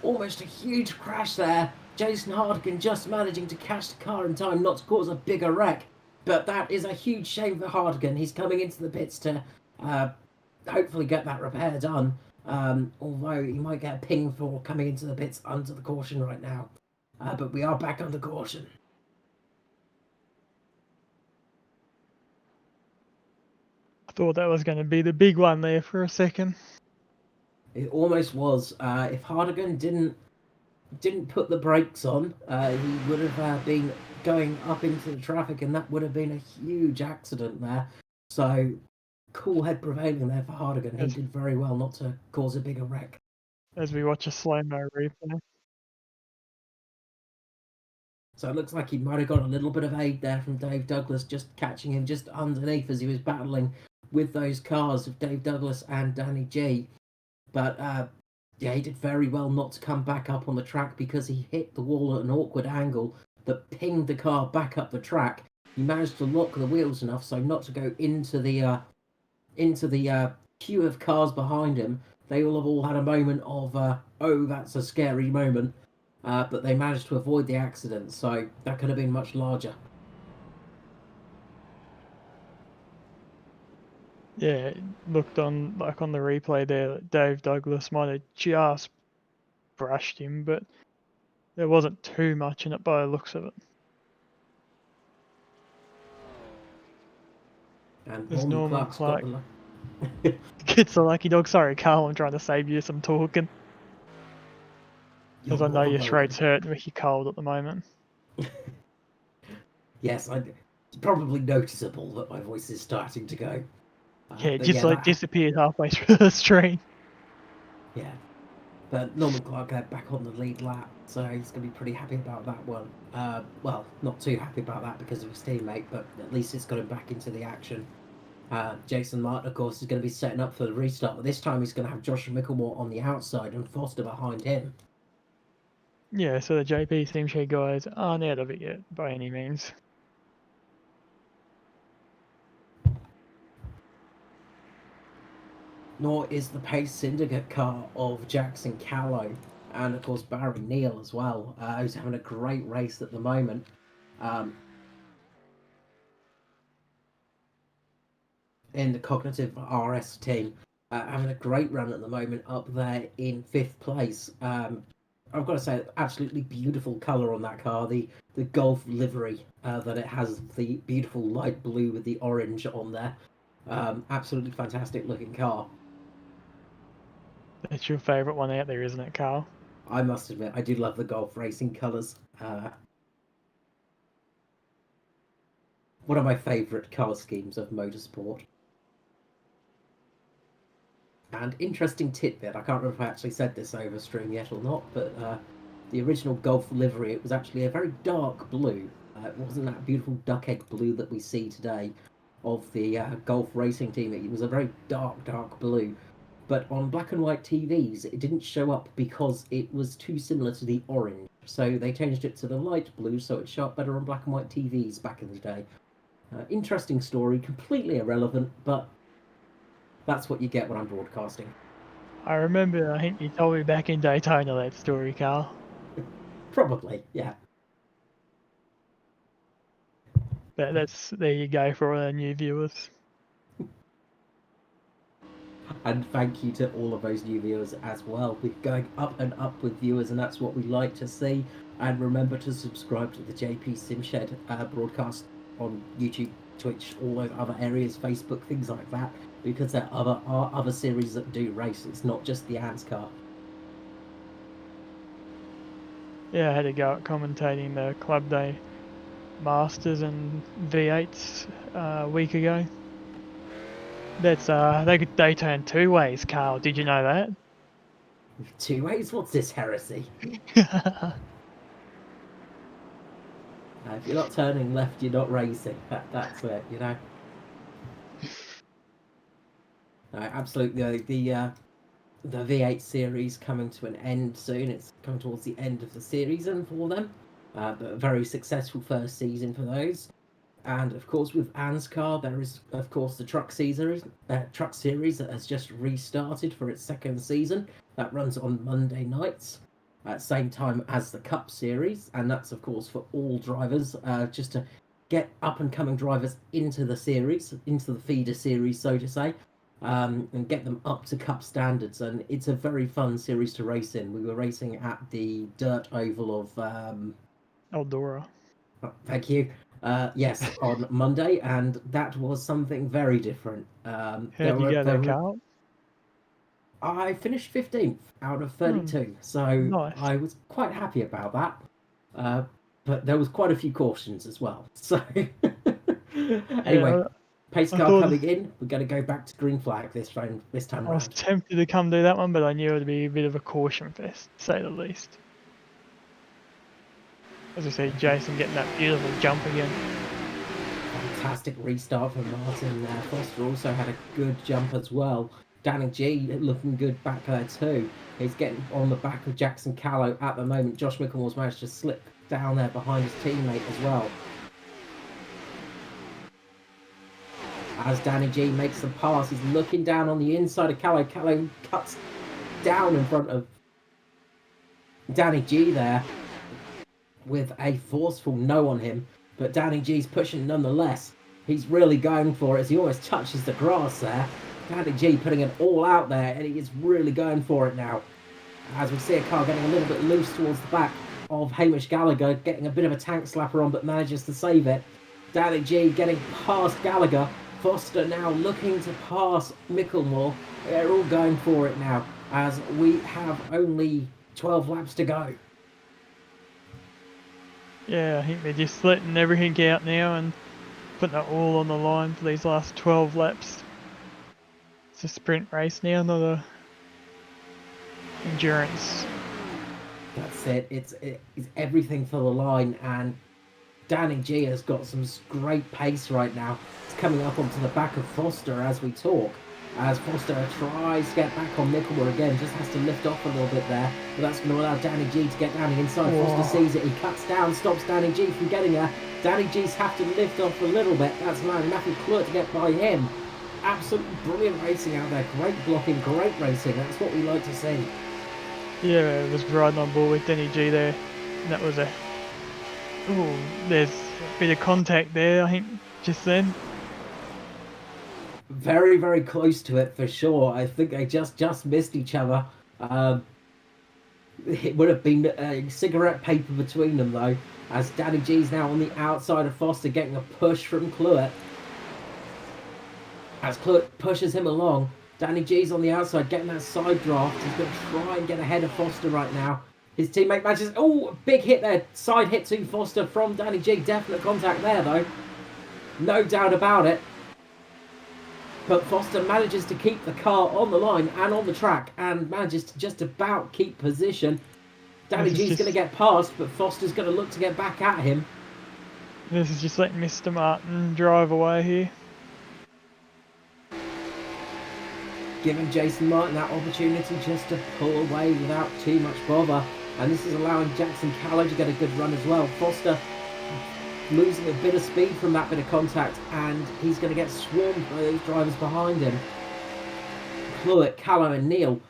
Almost a huge crash there. Jason Hartigan just managing to catch the car in time not to cause a bigger wreck. But that is a huge shame for Hartigan. He's coming into the pits to hopefully get that repair done. Although he might get a ping for coming into the pits under the caution right now. But we are back under caution. Thought that was going to be the big one there for a second. It almost was. If Hartigan didn't put the brakes on, he would have been going up into the traffic, and that would have been a huge accident there. So, cool head prevailing there for Hartigan. He did very well not to cause a bigger wreck. As we watch a slow-mo replay. So it looks like he might have got a little bit of aid there from Dave Douglas, just catching him just underneath as he was battling with those cars of Dave Douglas and Danny G. But yeah, he did very well not to come back up on the track because he hit the wall at an awkward angle that pinged the car back up the track. He managed to lock the wheels enough so not to go into the queue of cars behind him. They will have all had a moment of, oh, that's a scary moment. But they managed to avoid the accident, so that could have been much larger. Yeah, it looked on the replay there that Dave Douglas might have just brushed him, but there wasn't too much in it by the looks of it. And There's Norman Clark. The... It's a lucky dog. Sorry, Carl, I'm trying to save you some talking. Because I know your throat's hurting with your cold at the moment. Yes, it's probably noticeable that my voice is starting to go. Yeah, it just disappeared halfway through the stream. Yeah, but Norman Clark back on the lead lap, so he's going to be pretty happy about that one. Well, not too happy about that because of his teammate, but at least it's got him back into the action. Jason Martin, of course, is going to be setting up for the restart, but this time he's going to have Joshua Micklemore on the outside and Foster behind him. Yeah, so the JP Simshed guys aren't out of it yet, by any means. Nor is the Pace Syndicate car of Jackson Callow, and of course Barry Neal as well, who's having a great race at the moment. In the Cognitive RS team, having a great run at the moment up there in 5th place. I've got to say, absolutely beautiful colour on that car. The Golf livery that it has, the beautiful light blue with the orange on there. Absolutely fantastic looking car. That's your favourite one out there, isn't it, Carl? I must admit, I do love the Golf racing colours. One of my favourite colour schemes of motorsport. And interesting tidbit, I can't remember if I actually said this over stream yet or not, but the original Golf livery, it was actually a very dark blue. It wasn't that beautiful duck egg blue that we see today of the Golf racing team. It was a very dark blue. but on black and white TVs, it didn't show up because it was too similar to the orange. So they changed it to the light blue, so it showed up better on black and white TVs back in the day. Interesting story, completely irrelevant, but that's what you get when I'm broadcasting. I remember, I think you told me back in Daytona that story, Carl. Probably, yeah. There you go for all our new viewers. And thank you to all of those new viewers as well. We're going up and up with viewers, and that's what we like to see. And remember to subscribe to the JP Simshed broadcast on YouTube, Twitch, all those other areas, Facebook, things like that, because there are other series that do race. It's not just the ANZCAR. Yeah, I had a go at commentating the Club Day Masters and V8s a week ago. That's they turn two ways, Carl. Did you know that? Two ways? What's this heresy? If you're not turning left, you're not racing. That's it, you know. Absolutely. The V8 series coming to an end soon. It's coming towards the end of the series, and for them, but a very successful first season for those. And of course, with ANZCAR, there is of course the truck series that has just restarted for its second season. That runs on Monday nights, at the same time as the Cup series, and that's of course for all drivers, just to get up and coming drivers into the series, into the feeder series, so to say. And get them up to Cup standards, and it's a very fun series to race in. We were racing at the dirt oval of Eldora. thank you. Yes, on Monday, and that was something very different. How did you go there, Carl? I finished 15th out of 32, so nice. I was quite happy about that. But there was quite a few cautions as well. So anyway. Pace car coming in. We're going to go back to green flag this time I was around. tempted to come do that one, but I knew it would be a bit of a caution fest, to say the least. As I say, Jason getting that beautiful jump again. Fantastic restart from Martin there. Foster also had a good jump as well. Danny G looking good back there too. He's getting on the back of Jackson Callow at the moment. Josh Micklemore's managed to slip down there behind his teammate as well. As Danny G makes the pass, he's looking down on the inside of Callow. Callow cuts down in front of Danny G there with a forceful no on him. But Danny G's pushing nonetheless. He's really going for it as he almost touches the grass there. Danny G putting it all out there, and he is really going for it now. As we see a car getting a little bit loose towards the back of Hamish Gallagher, getting a bit of a tank slapper on, but manages to save it. Danny G getting past Gallagher. Foster now looking to pass Micklemore. They're all going for it now, as we have only 12 laps to go. Yeah, I think they're just letting everything out now and putting it all on the line for these last 12 laps. It's a sprint race now, not a endurance. That's it. It's everything for the line, and Danny G has got some great pace right now. It's coming up onto the back of Foster as we talk. As Foster tries to get back on Micklemore again, just has to lift off a little bit there. But that's going to allow Danny G to get down the inside. Whoa. Foster sees it, he cuts down, stops Danny G from getting there. Danny G's have to lift off a little bit. That's allowing Matthew Clurt to get by him. Absolutely brilliant racing out there. Great blocking, great racing. That's what we like to see. Yeah, I was riding on board with Danny G there. And that was a... Ooh, there's a bit of contact there, I think, just then. Very, very close to it for sure. I think they just missed each other. It would have been a cigarette paper between them though, as Danny G's now on the outside of Foster, getting a push from Cluett. As Cluett pushes him along, Danny G's on the outside getting that side draft. He's going to try and get ahead of Foster right now. His teammate manages... Oh, big hit there. Side hit to Foster from Danny G. Definite contact there though. No doubt about it. But Foster manages to keep the car on the line and on the track, and manages to just about keep position. Danny G's going to get past, but Foster's going to look to get back at him. This is just letting Mr. Martin drive away here. giving Jason Martin that opportunity just to pull away without too much bother. And this is allowing Jackson Callow to get a good run as well. Foster losing a bit of speed from that bit of contact, and he's going to get swarmed by those drivers behind him. Cluett, Callow and Neal,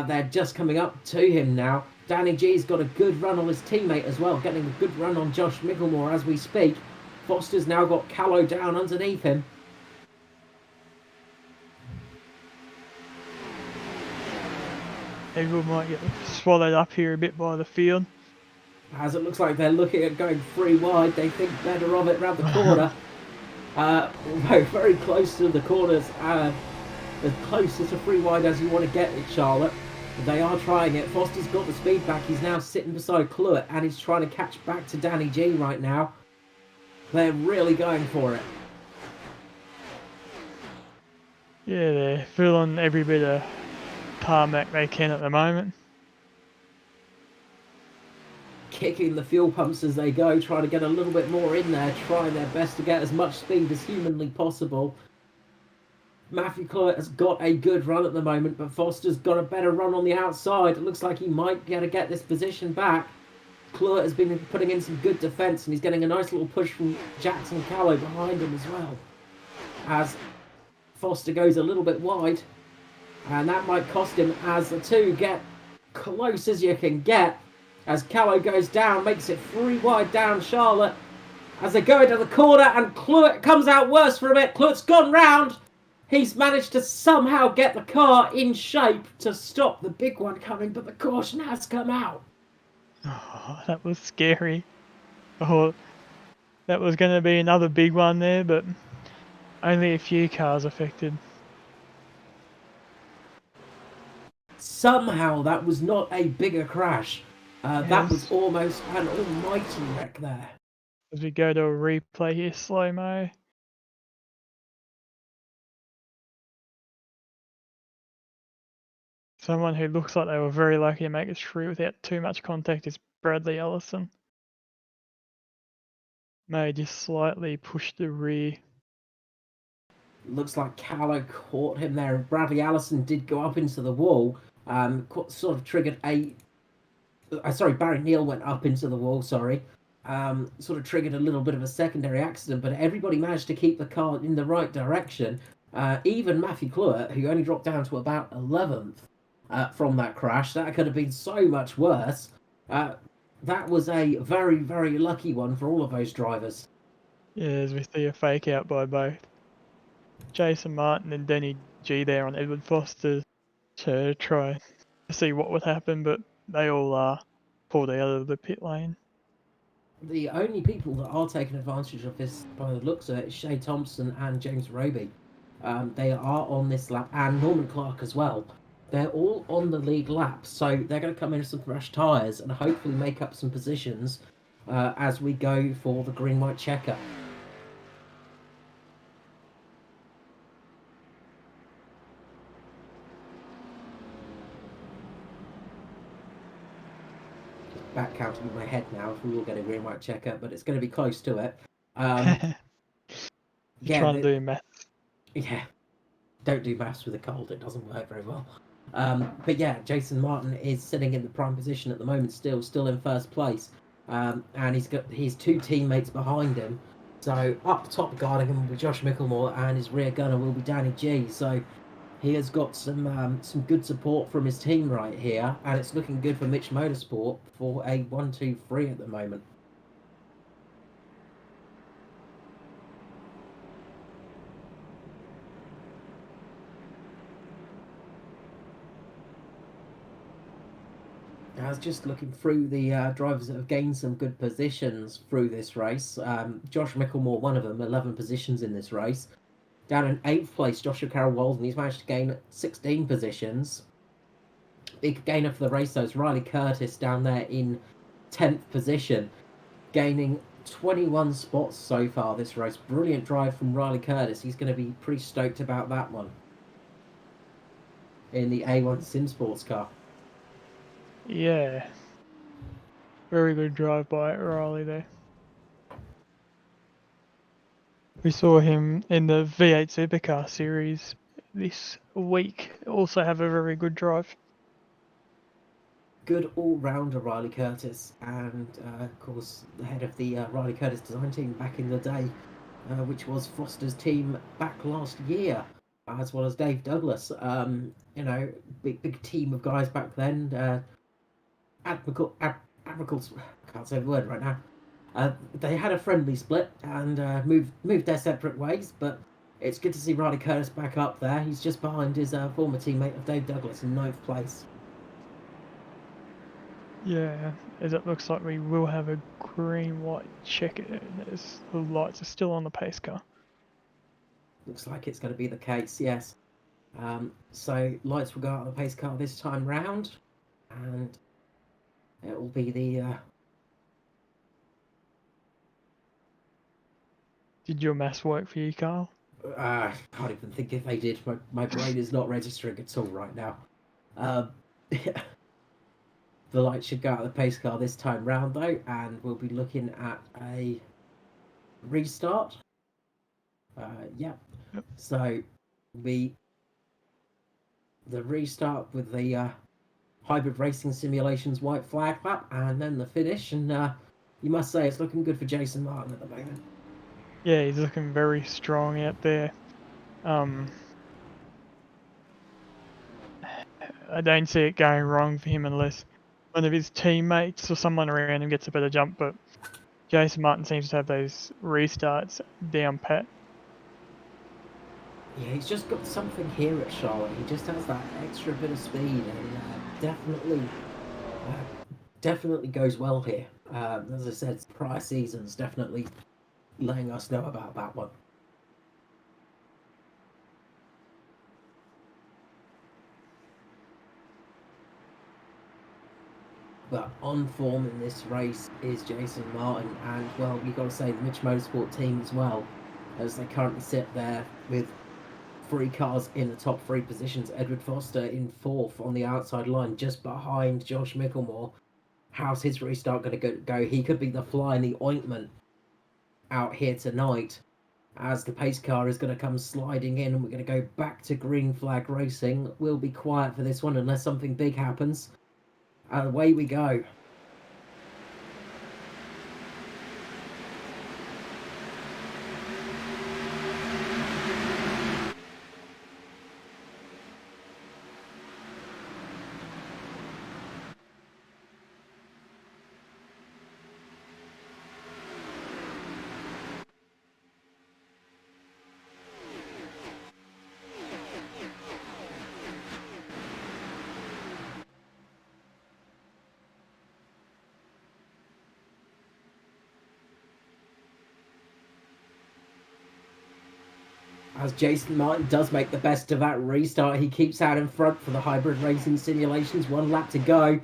they're just coming up to him now. Danny G's got a good run on his teammate as well, getting a good run on Josh Micklemore as we speak. Foster's now got Callow down underneath him. Eagle might get swallowed up here a bit by the field. As it looks like they're looking at going 3 wide, they think better of it round the corner. Although very close to the corners, as close to 3 wide as you want to get it, Charlotte. They are trying it. Foster's got the speed back. He's now sitting beside Cluett, and he's trying to catch back to Danny G right now. They're really going for it. Yeah, they're filling every bit of tarmac they can at the moment. Kicking the fuel pumps as they go, trying to get a little bit more in there, trying their best to get as much speed as humanly possible. Matthew Cluett has got a good run at the moment, but Foster's got a better run on the outside. It looks like he might be able to get this position back. Cluett has been putting in some good defence, and he's getting a nice little push from Jackson Callow behind him as well. As Foster goes a little bit wide, and that might cost him as the two get close as you can get. As Callow goes down, makes it 3 wide down Charlotte. As they go into the corner, and Cluett comes out worse for a bit. Cluett's gone round. He's managed to somehow get the car in shape to stop the big one coming, but the caution has come out. Oh, that was scary. Oh, that was going to be another big one there, but only a few cars affected. Somehow that was not a bigger crash. Yes. That was almost an almighty wreck there. As we go to a replay here, slow-mo. Someone who looks like they were very lucky to make it through without too much contact is Bradley Allison. May just slightly push the rear. Looks like Callow caught him there, and Bradley Allison did go up into the wall. Sort of triggered a... Barry Neal went up into the wall, sorry. Sort of triggered a little bit of a secondary accident, but everybody managed to keep the car in the right direction. Even Matthew Cluett, who only dropped down to about 11th from that crash. That could have been so much worse. That was a very, very lucky one for all of those drivers. Yeah, as we see a fake out by both Jason Martin and Danny G there on Edward Foster to try to see what would happen, but they all pulled out of the pit lane. The only people that are taking advantage of this, by the looks of it, is Shay Thompson and James Roby. They are on this lap, and Norman Clark as well. They're all on the lead lap, so they're going to come in with some fresh tyres and hopefully make up some positions as we go for the green-white checker. Back counting in my head now if we will get a green-white checker, but it's going to be close to it. Trying to do maths. Yeah, don't do maths with a cold, it doesn't work very well. But yeah, Jason Martin is sitting in the prime position at the moment, still in first place. And he's got his 2 teammates behind him. So up top guarding him will be Josh Micklemore, and his rear gunner will be Danny G. So he has got some good support from his team right here, and it's looking good for Mitch Motorsport for a 1-2-3 at the moment. I was just looking through the drivers that have gained some good positions through this race. Josh Micklemore, one of them, 11 positions in this race. Down in 8th place, Joshua Carroll-Walden, he's managed to gain 16 positions. Big gainer for the race, though, is Riley Curtis down there in 10th position, gaining 21 spots so far this race. Brilliant drive from Riley Curtis. He's going to be pretty stoked about that one in the A1 Sim Sports car. Yeah. Very good drive by Riley there. We saw him in the V8 Supercar series this week also have a very good drive. Good all-rounder Riley Curtis, and of course the head of the Riley Curtis design team back in the day, which was Foster's team back last year, as well as Dave Douglas. Big team of guys back then. Admirals, I can't say the word right now. They had a friendly split and moved their separate ways, but it's good to see Riley Curtis back up there. He's just behind his former teammate of Dave Douglas in 9th place. Yeah, as it looks like we will have a green-white checker as the lights are still on the pace car. Looks like it's going to be the case, yes. So lights will go out on the pace car this time round, and it will be the... Did your maths work for you, Carl? I can't even think if they did. My brain is not registering at all right now. The lights should go out of the pace car this time round, though, and we'll be looking at a restart. Yeah. Yep. So the restart with the hybrid racing simulations white flag lap, and then the finish. And you must say it's looking good for Jason Martin at the moment. Yeah, he's looking very strong out there. I don't see it going wrong for him unless one of his teammates or someone around him gets a better jump, but Jason Martin seems to have those restarts down pat. Yeah, he's just got something here at Charlotte. He just has that extra bit of speed, and definitely goes well here. As I said, prior seasons definitely letting us know about that one. But on form in this race is Jason Martin, and well, you've got to say the Mitch Motorsport team as well, as they currently sit there with 3 cars in the top 3 positions. Edward Foster in 4th on the outside line, just behind Josh Micklemore. How's his restart going to go? He could be the fly in the ointment out here tonight, as the pace car is going to come sliding in, and we're going to go back to green flag racing. We'll be quiet for this one unless something big happens. And away we go. As Jason Martin does make the best of that restart, he keeps out in front for the hybrid racing simulations. 1 lap to go.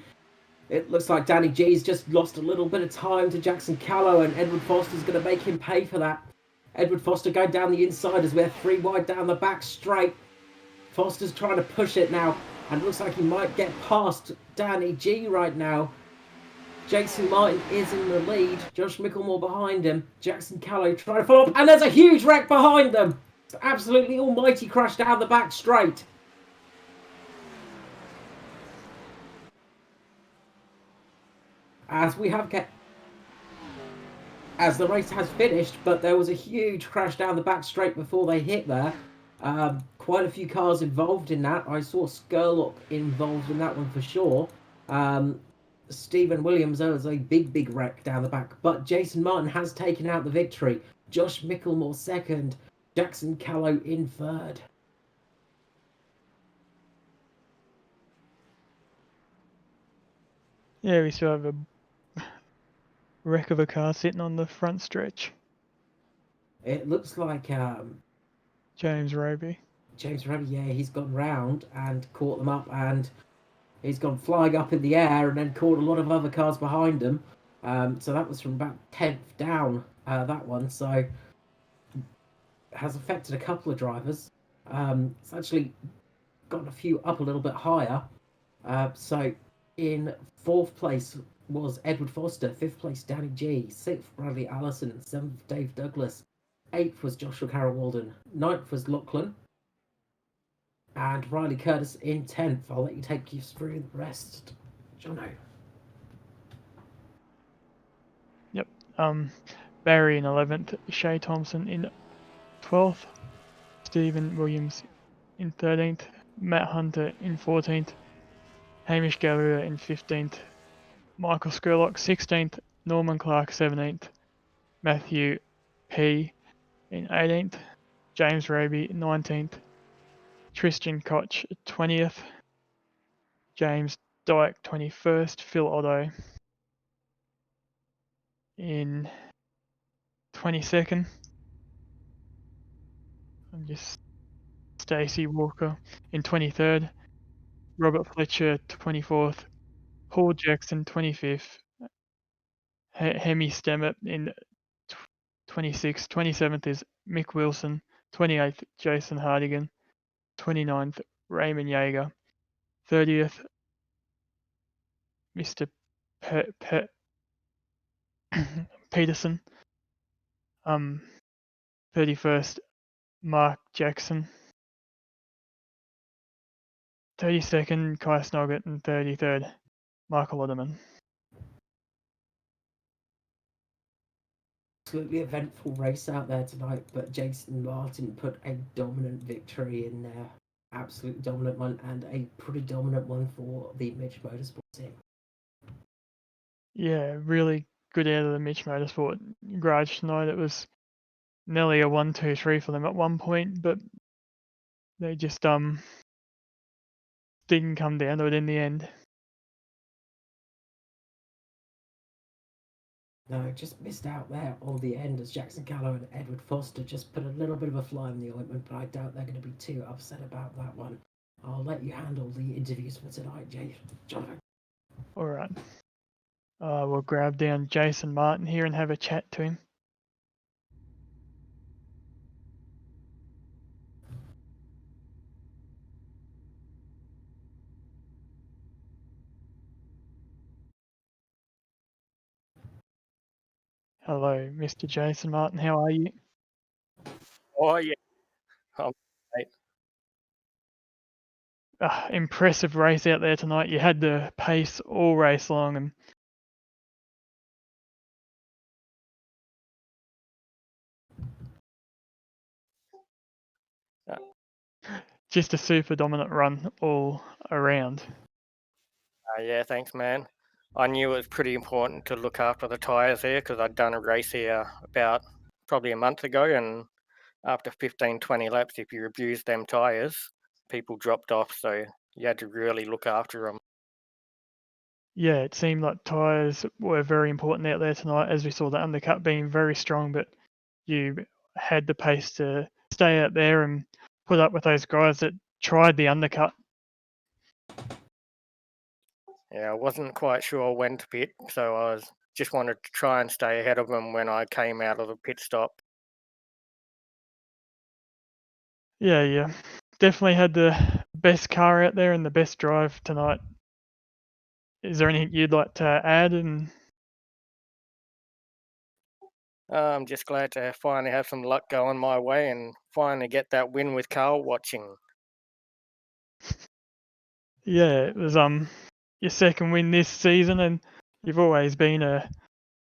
It looks like Danny G's just lost a little bit of time to Jackson Callow, and Edward Foster's going to make him pay for that. Edward Foster going down the inside as we're 3 wide down the back straight. Foster's trying to push it now, and looks like he might get past Danny G right now. Jason Martin is in the lead. Josh Micklemore behind him. Jackson Callow trying to follow up, and there's a huge wreck behind them. It's absolutely almighty crash down the back straight. As the race has finished, but there was a huge crash down the back straight before they hit there. Quite a few cars involved in that. I saw Skurlock involved in that one for sure. Stephen Williams, there was a big wreck down the back, but Jason Martin has taken out the victory. Josh Micklemore 2nd, Jackson Callow in 3rd. Yeah, we still have a wreck of a car sitting on the front stretch. It looks like James Roby. Yeah, he's gone round and caught them up, and he's gone flying up in the air and then caught a lot of other cars behind him. So that was from about 10th down, that one. So has affected a couple of drivers. It's actually gotten a few up a little bit higher. So in 4th place was Edward Foster, 5th place Danny G, 6th Bradley Allison, 7th Dave Douglas, 8th was Joshua Carroll Walden, 9th was Lachlan, And Riley Curtis in 10th. I'll let you take you through the rest, Jono. Yep. Barry in 11th, Shay Thompson in 12th, Stephen Williams in 13th, Matt Hunter in 14th, Hamish Gallagher in 15th, Michael Skurlock 16th, Norman Clark 17th, Matthew P in 18th, James Raby 19th, Tristan Koch 20th, James Dyke 21st, Phil Otto in 22nd, and just Stacey Walker in 23rd, Robert Fletcher 24th, Paul Jackson 25th, Hemi Stemmet in 26th, 27th is Mick Wilson, 28th Jason Hardigan, 29th Raymond Yeager, 30th Mr. Peterson, 31st Mark Jackson, 32nd Kai Snoggett, and 33rd Michael Otterman. Absolutely eventful race out there tonight, but Jason Martin put a dominant victory in there. Absolutely dominant one, and a pretty dominant one for the Mitch Motorsport team. Yeah, really good out of the Mitch Motorsport garage tonight. It was nearly a 1-2-3 for them at one point, but they just didn't come down to it in the end. No, just missed out there on the end as Jackson Gallo and Edward Foster just put a little bit of a fly in the ointment, but I doubt they're going to be too upset about that one. I'll let you handle the interviews for tonight, Jonathan. All right. We'll grab down Jason Martin here and have a chat to him. Hello, Mr. Jason Martin. How are you? Oh, yeah. Great. Impressive race out there tonight. You had the pace all race long, and just a super dominant run all around. Yeah, thanks, man. I knew it was pretty important to look after the tyres there because I'd done a race here about probably a month ago, and after 15, 20 laps, if you abused them tyres, people dropped off, so you had to really look after them. Yeah, it seemed like tyres were very important out there tonight, as we saw the undercut being very strong, but you had the pace to stay out there and put up with those guys that tried the undercut. Yeah, I wasn't quite sure when to pit, so I just wanted to try and stay ahead of them when I came out of the pit stop. Yeah. Definitely had the best car out there and the best drive tonight. Is there anything you'd like to add? And I'm just glad to finally have some luck going my way and finally get that win with Carl watching. yeah, it was your second win this season, and you've always been a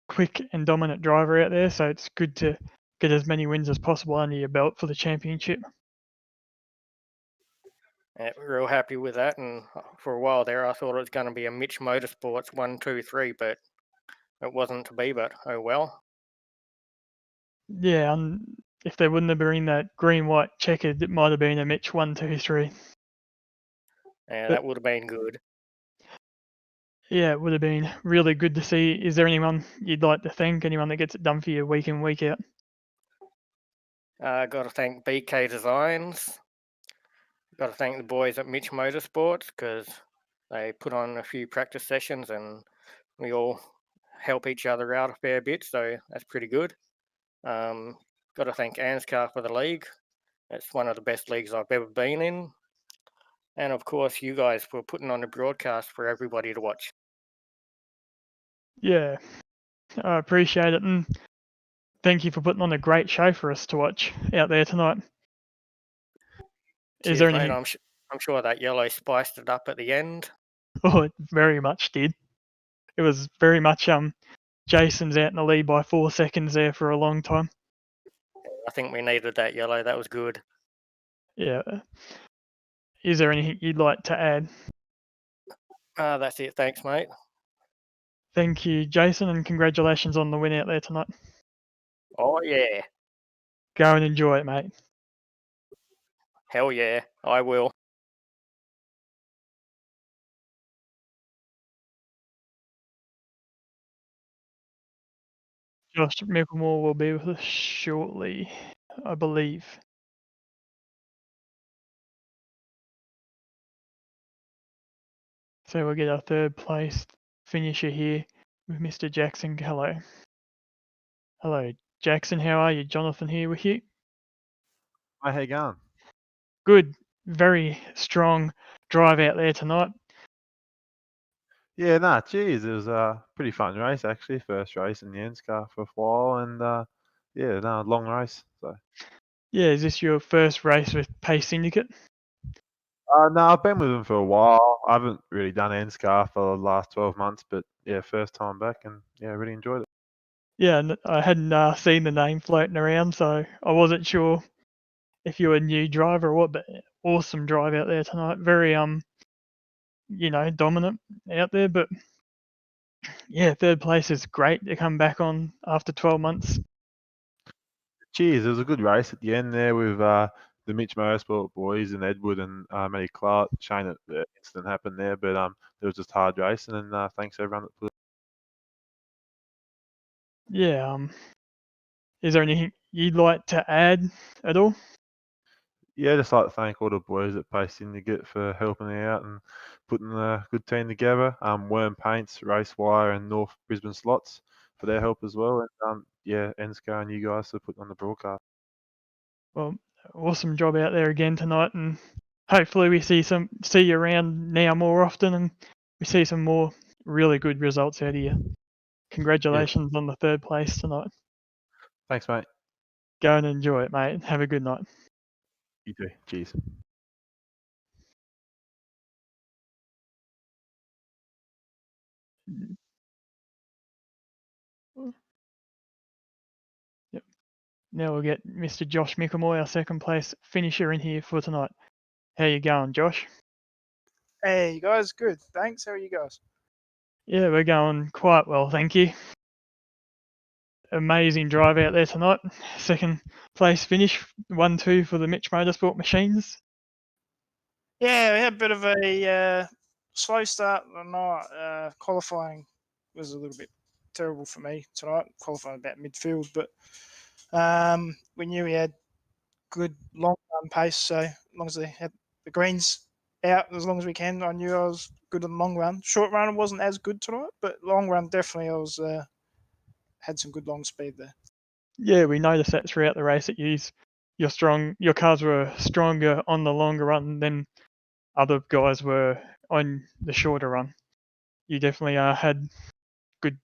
quick and dominant driver out there, so it's good to get as many wins as possible under your belt for the championship. Yeah, real happy with that, and for a while there I thought it was going to be a Mitch Motorsports 1, 2, 3, but it wasn't to be, but oh well. Yeah, if they wouldn't have been that green-white checkered, it might have been a Mitch 1, 2, 3. Yeah, But that would have been good. yeah, it would have been really good to see. Is there anyone you'd like to thank? Anyone that gets it done for you week in, week out? Got to thank BK Designs. Got to thank the boys at Mitch Motorsports because they put on a few practice sessions and we all help each other out a fair bit, so that's pretty good. Got to thank ANZCAR for the league. It's one of the best leagues I've ever been in. And of course, you guys for putting on a broadcast for everybody to watch. Yeah, I appreciate it, and thank you for putting on a great show for us to watch out there tonight. Cheers, Is there mate. anything? I'm sure that yellow spiced it up at the end. Oh, it very much did. It was very much Jason's out in the lead by 4 seconds there for a long time. I think we needed that yellow. That was good. Yeah. Is there anything you'd like to add? That's it. Thanks, mate. Thank you, Jason, and congratulations on the win out there tonight. Oh, yeah. Go and enjoy it, mate. Hell yeah. I will. Josh Micklemore will be with us shortly, I believe. So we'll get our third place finisher here with Mr. Jackson. Hello. Hello, Jackson. How are you? Jonathan here with you. Hi, how you going? Good. Very strong drive out there tonight. Yeah, nah, geez, it was a pretty fun race actually. First race in the ANZCAR for a while, and yeah, no, long race. So, Yeah, is this your first race with Pace Syndicate? no, I've been with them for a while. I haven't really done ANZCAR for the last 12 months, but yeah, first time back, and yeah, really enjoyed it. Yeah, I hadn't seen the name floating around, so I wasn't sure if you were a new driver or what. But awesome drive out there tonight. Very dominant out there. But yeah, third place is great to come back on after 12 months. Cheers, it was a good race at the end there with the Mitch Motorsport boys and Edward and Matty Clark. Shame that the incident happened there, but it was just hard racing, and thanks everyone that put. Yeah. Is there anything you'd like to add at all? Yeah, just like to thank all the boys at Pace Syndicate for helping me out and putting a good team together. Worm Paints, Racewire, and North Brisbane Slots for their help as well. And yeah, ANZCAR and you guys for putting on the broadcast. Well, awesome job out there again tonight, and hopefully we see you around now more often, and we see some more really good results out of you. Congratulations on the third place tonight. Thanks, mate. Go and enjoy it, mate. Have a good night. You too. Cheers. Yep. Now we'll get Mr. Josh Mickelmoy, our second place finisher, in here for tonight. How you going, Josh? Hey, guys, good. Thanks. How are you guys? Yeah, we're going quite well, thank you. Amazing drive out there tonight. Second place finish, 1-2 for the Mitch Motorsport machines. Yeah, we had a bit of a slow start tonight. Qualifying was a little bit terrible for me tonight. Qualifying about midfield, but we knew we had good long run pace. So as long as they had the greens out as long as we can, I knew I was good in the long run. Short run wasn't as good tonight, but long run definitely I was had some good long speed there. Yeah, we noticed that throughout the race that your cars were stronger on the longer run than other guys were on the shorter run. You definitely had good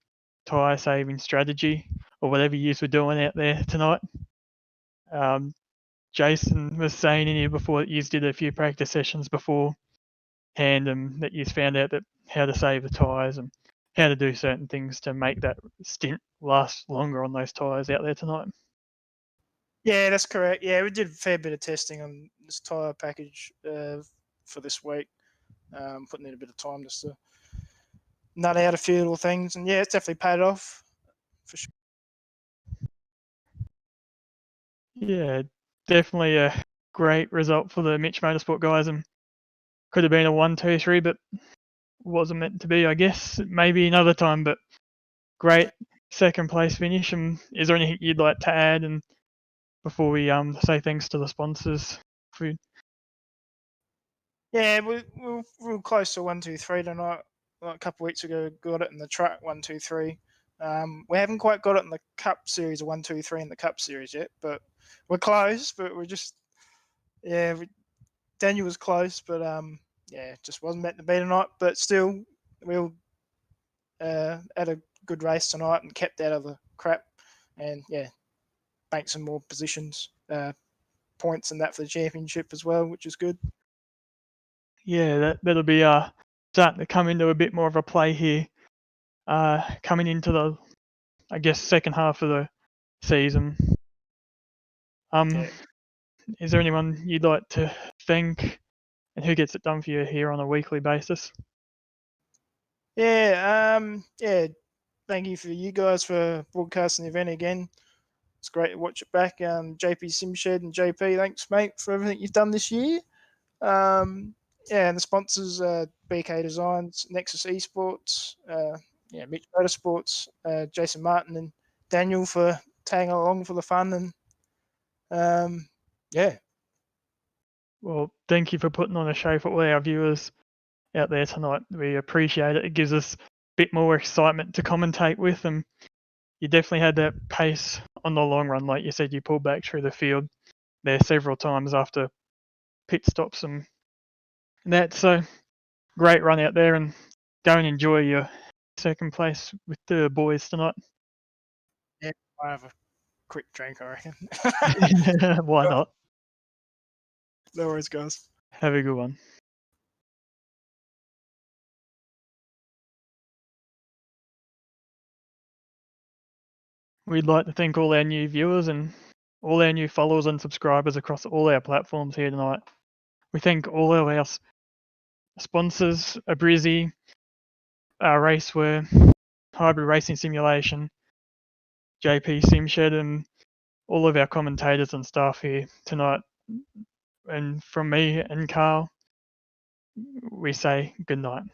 tyre saving strategy or whatever you were doing out there tonight. Jason was saying in here before that you did a few practice sessions beforehand and that you found out that how to save the tyres and how to do certain things to make that stint last longer on those tyres out there tonight. Yeah, that's correct. Yeah, we did a fair bit of testing on this tyre package for this week, putting in a bit of time just to nut out a few little things. And yeah, it's definitely paid off for sure. Yeah, definitely a great result for the Mitch Motorsport guys, and could have been a 1-2-3, but wasn't meant to be, I guess. Maybe another time, but great second place finish. And is there anything you'd like to add? And before we say thanks to the sponsors, Yeah, we were close to 1-2-3 tonight. Like a couple of weeks ago, got it in the truck 1-2-3. We haven't quite got it in the Cup Series of 1-2-3 in the Cup Series yet, but we're close. But we're just Daniel was close, but it just wasn't meant to be tonight. But still, we'll had a good race tonight and kept out of the crap, and banked some more positions, points and that for the championship as well, which is good. Yeah, that'll be starting to come into a bit more of a play here. Coming into the, I guess, second half of the season. Yeah. Is there anyone you'd like to thank, and who gets it done for you here on a weekly basis? Yeah. Thank you for you guys for broadcasting the event again. It's great to watch it back. JP Simshed and JP, thanks, mate, for everything you've done this year. And the sponsors, BK Designs, Nexus Esports, Mitch Motorsports, Jason Martin and Daniel for tagging along for the fun. And Well, thank you for putting on a show for all our viewers out there tonight. We appreciate it. It gives us a bit more excitement to commentate with, and you definitely had that pace on the long run. Like you said, you pulled back through the field there several times after pit stops and that. So great run out there, and go and enjoy your second place with the boys tonight. I have a quick drink, I reckon. Why not? No worries, guys. Have a good one. We'd like to thank all our new viewers and all our new followers and subscribers across all our platforms here tonight. We thank all of our sponsors, Abruzzi, Raceware, Hybrid Racing Simulation, JP Simshed, and all of our commentators and staff here tonight. And from me and Carl, we say good night.